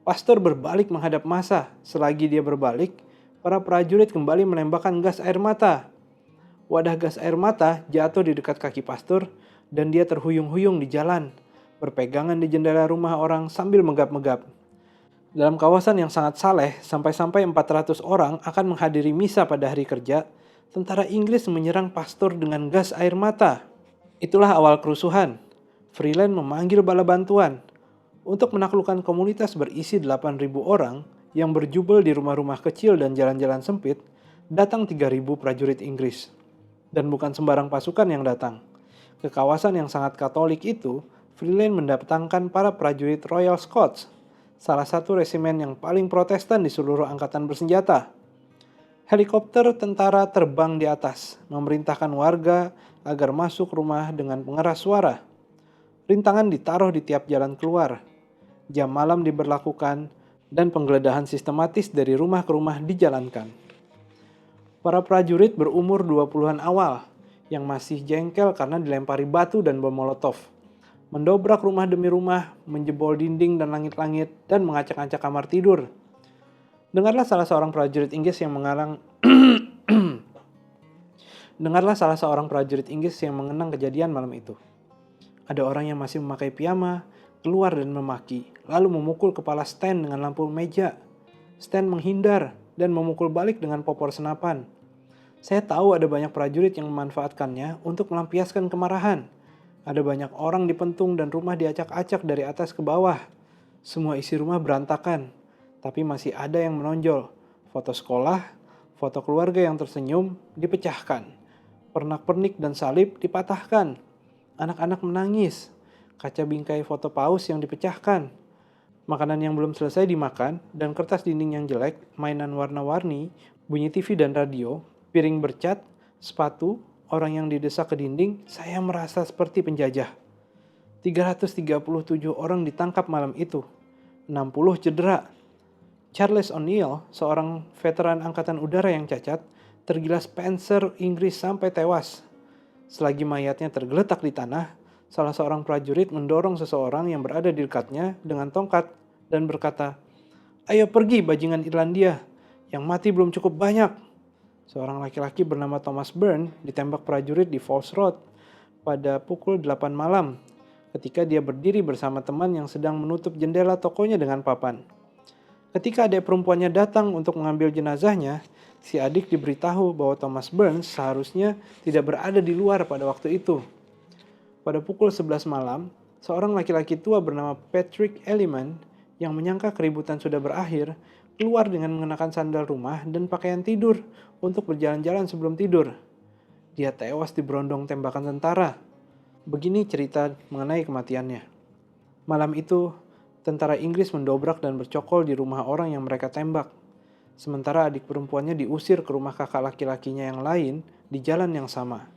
Pastor berbalik menghadap massa. Selagi dia berbalik, para prajurit kembali menembakkan gas air mata. Wadah gas air mata jatuh di dekat kaki pastor dan dia terhuyung-huyung di jalan, berpegangan di jendela rumah orang sambil menggap-menggap. Dalam kawasan yang sangat saleh, sampai-sampai 400 orang akan menghadiri misa pada hari kerja, tentara Inggris menyerang pastor dengan gas air mata. Itulah awal kerusuhan. Freeland memanggil bala bantuan. Untuk menaklukkan komunitas berisi 8.000 orang yang berjubel di rumah-rumah kecil dan jalan-jalan sempit, datang 3.000 prajurit Inggris. Dan bukan sembarang pasukan yang datang. Ke kawasan yang sangat Katolik itu, Freeland mendatangkan para prajurit Royal Scots, salah satu resimen yang paling protestan di seluruh angkatan bersenjata. Helikopter tentara terbang di atas, memerintahkan warga agar masuk rumah dengan pengeras suara. Rintangan ditaruh di tiap jalan keluar. Jam malam diberlakukan dan penggeledahan sistematis dari rumah ke rumah dijalankan. Para prajurit berumur 20-an awal yang masih jengkel karena dilempari batu dan bom molotov. Mendobrak rumah demi rumah, menjebol dinding dan langit-langit, dan mengacak-acak kamar tidur. Dengarlah salah seorang prajurit Inggris yang mengenang kejadian malam itu. Ada orang yang masih memakai piyama, keluar dan memaki, lalu memukul kepala Stan dengan lampu meja. Stan menghindar dan memukul balik dengan popor senapan. Saya tahu ada banyak prajurit yang memanfaatkannya untuk melampiaskan kemarahan. Ada banyak orang dipentung dan rumah diacak-acak dari atas ke bawah. Semua isi rumah berantakan, tapi masih ada yang menonjol. Foto sekolah, foto keluarga yang tersenyum dipecahkan. Pernak-pernik dan salib dipatahkan. Anak-anak menangis. Kaca bingkai foto paus yang dipecahkan. Makanan yang belum selesai dimakan, dan kertas dinding yang jelek, mainan warna-warni, bunyi TV dan radio, piring bercat, sepatu, orang yang didesak ke dinding, saya merasa seperti penjajah. 337 orang ditangkap malam itu, 60 cedera. Charles O'Neill, seorang veteran angkatan udara yang cacat, tergilas Panzer Inggris sampai tewas. Selagi mayatnya tergeletak di tanah, salah seorang prajurit mendorong seseorang yang berada di dekatnya dengan tongkat dan berkata, "Ayo pergi bajingan Irlandia, yang mati belum cukup banyak." Seorang laki-laki bernama Thomas Byrne ditembak prajurit di Falls Road pada pukul 8 malam ketika dia berdiri bersama teman yang sedang menutup jendela tokonya dengan papan. Ketika adik perempuannya datang untuk mengambil jenazahnya, si adik diberitahu bahwa Thomas Burns seharusnya tidak berada di luar pada waktu itu. Pada pukul 11 malam, seorang laki-laki tua bernama Patrick Elliman yang menyangka keributan sudah berakhir, keluar dengan mengenakan sandal rumah dan pakaian tidur untuk berjalan-jalan sebelum tidur. Dia tewas di berondong tembakan tentara. Begini cerita mengenai kematiannya. Malam itu, tentara Inggris mendobrak dan bercokol di rumah orang yang mereka tembak. Sementara adik perempuannya diusir ke rumah kakak laki-lakinya yang lain di jalan yang sama.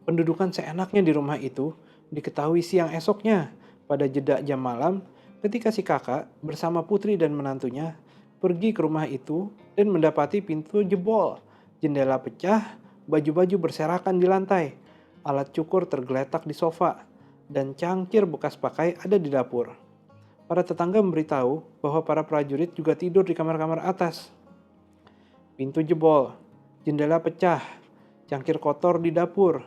Pendudukan seenaknya di rumah itu diketahui siang esoknya pada jeda jam malam ketika si kakak bersama putri dan menantunya pergi ke rumah itu dan mendapati pintu jebol, jendela pecah, baju-baju berserakan di lantai, alat cukur tergeletak di sofa, dan cangkir bekas pakai ada di dapur. Para tetangga memberitahu bahwa para prajurit juga tidur di kamar-kamar atas. Pintu jebol, jendela pecah, cangkir kotor di dapur.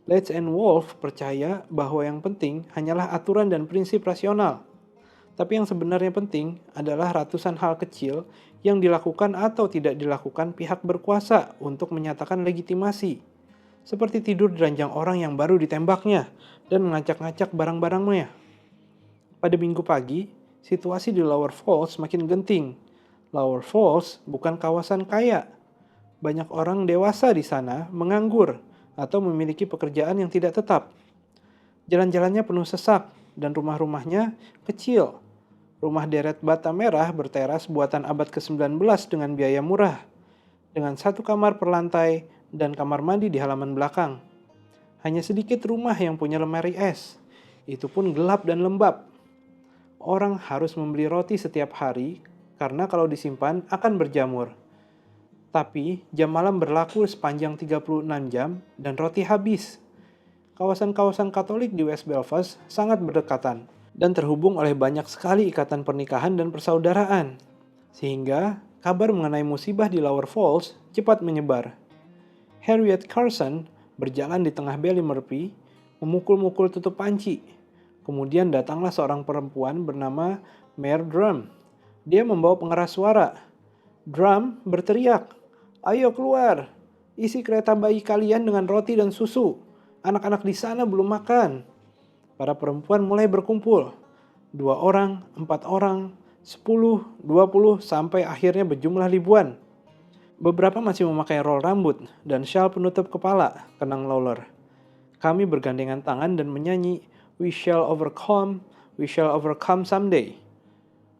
Leeds and Wolf percaya bahwa yang penting hanyalah aturan dan prinsip rasional. Tapi yang sebenarnya penting adalah ratusan hal kecil yang dilakukan atau tidak dilakukan pihak berkuasa untuk menyatakan legitimasi. Seperti tidur di ranjang orang yang baru ditembaknya dan mengacak-ngacak barang-barangnya. Pada minggu pagi, situasi di Lower Falls makin genting. Lower Falls bukan kawasan kaya. Banyak orang dewasa di sana menganggur atau memiliki pekerjaan yang tidak tetap. Jalan-jalannya penuh sesak dan rumah-rumahnya kecil. Rumah deret bata merah berteras buatan abad ke-19 dengan biaya murah. Dengan satu kamar per lantai dan kamar mandi di halaman belakang. Hanya sedikit rumah yang punya lemari es. Itu pun gelap dan lembab. Orang harus membeli roti setiap hari karena kalau disimpan akan berjamur. Tapi jam malam berlaku sepanjang 36 jam dan roti habis. Kawasan-kawasan Katolik di West Belfast sangat berdekatan dan terhubung oleh banyak sekali ikatan pernikahan dan persaudaraan. Sehingga kabar mengenai musibah di Lower Falls cepat menyebar. Harriet Carson berjalan di tengah Ballymurphy, memukul-mukul tutup panci. Kemudian datanglah seorang perempuan bernama Mare Drum. Dia membawa pengeras suara. Drum berteriak, "Ayo keluar, isi kereta bayi kalian dengan roti dan susu. Anak-anak di sana belum makan." Para perempuan mulai berkumpul. 2 orang, 4 orang, 10, 20, sampai akhirnya berjumlah ribuan. Beberapa masih memakai roll rambut dan syal penutup kepala, kenang Lawler. Kami bergandengan tangan dan menyanyi, "We shall overcome someday."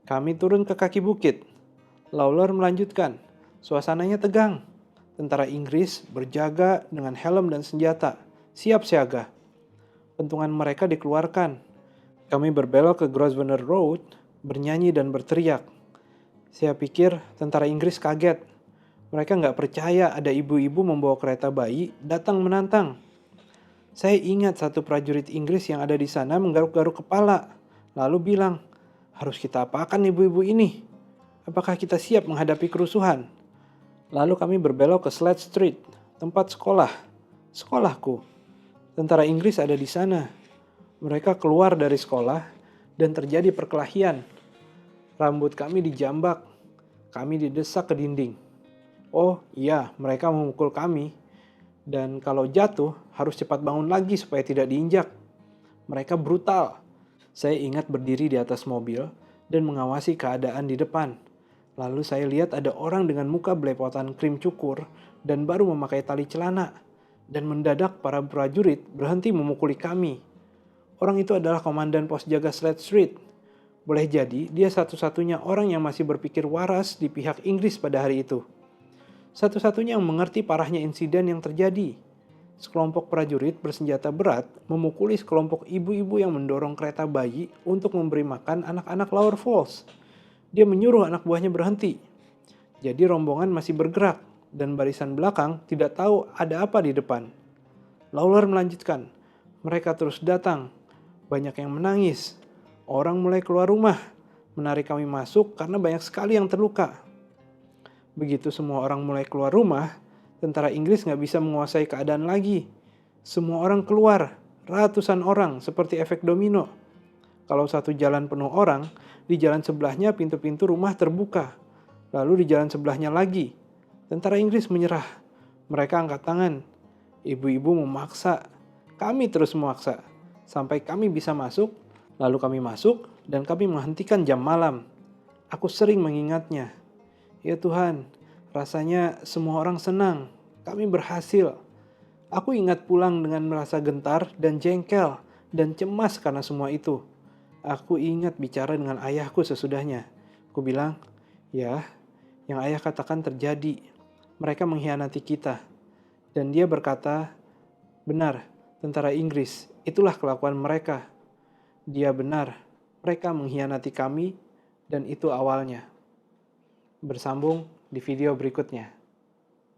Kami turun ke kaki bukit. Lawler melanjutkan, suasananya tegang. Tentara Inggris berjaga dengan helm dan senjata, siap siaga. Pentungan mereka dikeluarkan. Kami berbelok ke Grosvenor Road, bernyanyi dan berteriak. Saya pikir tentara Inggris kaget. Mereka nggak percaya ada ibu-ibu membawa kereta bayi datang menantang. Saya ingat satu prajurit Inggris yang ada di sana menggaruk-garuk kepala, lalu bilang, "Harus kita apakan ibu-ibu ini? Apakah kita siap menghadapi kerusuhan?" Lalu kami berbelok ke Slade Street, tempat sekolahku. Tentara Inggris ada di sana. Mereka keluar dari sekolah dan terjadi perkelahian. Rambut kami dijambak, kami didesak ke dinding. Oh iya, mereka memukul kami. Dan kalau jatuh, harus cepat bangun lagi supaya tidak diinjak. Mereka brutal. Saya ingat berdiri di atas mobil dan mengawasi keadaan di depan. Lalu saya lihat ada orang dengan muka belepotan krim cukur dan baru memakai tali celana. Dan mendadak para prajurit berhenti memukuli kami. Orang itu adalah komandan pos jaga Slade Street. Boleh jadi dia satu-satunya orang yang masih berpikir waras di pihak Inggris pada hari itu. Satu-satunya yang mengerti parahnya insiden yang terjadi. Sekelompok prajurit bersenjata berat memukuli sekelompok ibu-ibu yang mendorong kereta bayi untuk memberi makan anak-anak Lower Falls. Dia menyuruh anak buahnya berhenti. Jadi rombongan masih bergerak dan barisan belakang tidak tahu ada apa di depan. Lawler melanjutkan, mereka terus datang. Banyak yang menangis. Orang mulai keluar rumah, menarik kami masuk karena banyak sekali yang terluka. Begitu semua orang mulai keluar rumah, tentara Inggris nggak bisa menguasai keadaan lagi. Semua orang keluar, ratusan orang seperti efek domino. Kalau satu jalan penuh orang, di jalan sebelahnya pintu-pintu rumah terbuka. Lalu di jalan sebelahnya lagi, tentara Inggris menyerah. Mereka angkat tangan. Ibu-ibu memaksa. Kami terus memaksa. Sampai kami bisa masuk, lalu kami masuk dan kami menghentikan jam malam. Aku sering mengingatnya. Ya Tuhan, rasanya semua orang senang. Kami berhasil. Aku ingat pulang dengan merasa gentar dan jengkel dan cemas karena semua itu. Aku ingat bicara dengan ayahku sesudahnya. Aku bilang, ya, yang ayah katakan terjadi. Mereka mengkhianati kita. Dan dia berkata, benar, tentara Inggris, itulah kelakuan mereka. Dia benar, mereka mengkhianati kami dan itu awalnya. Bersambung di video berikutnya.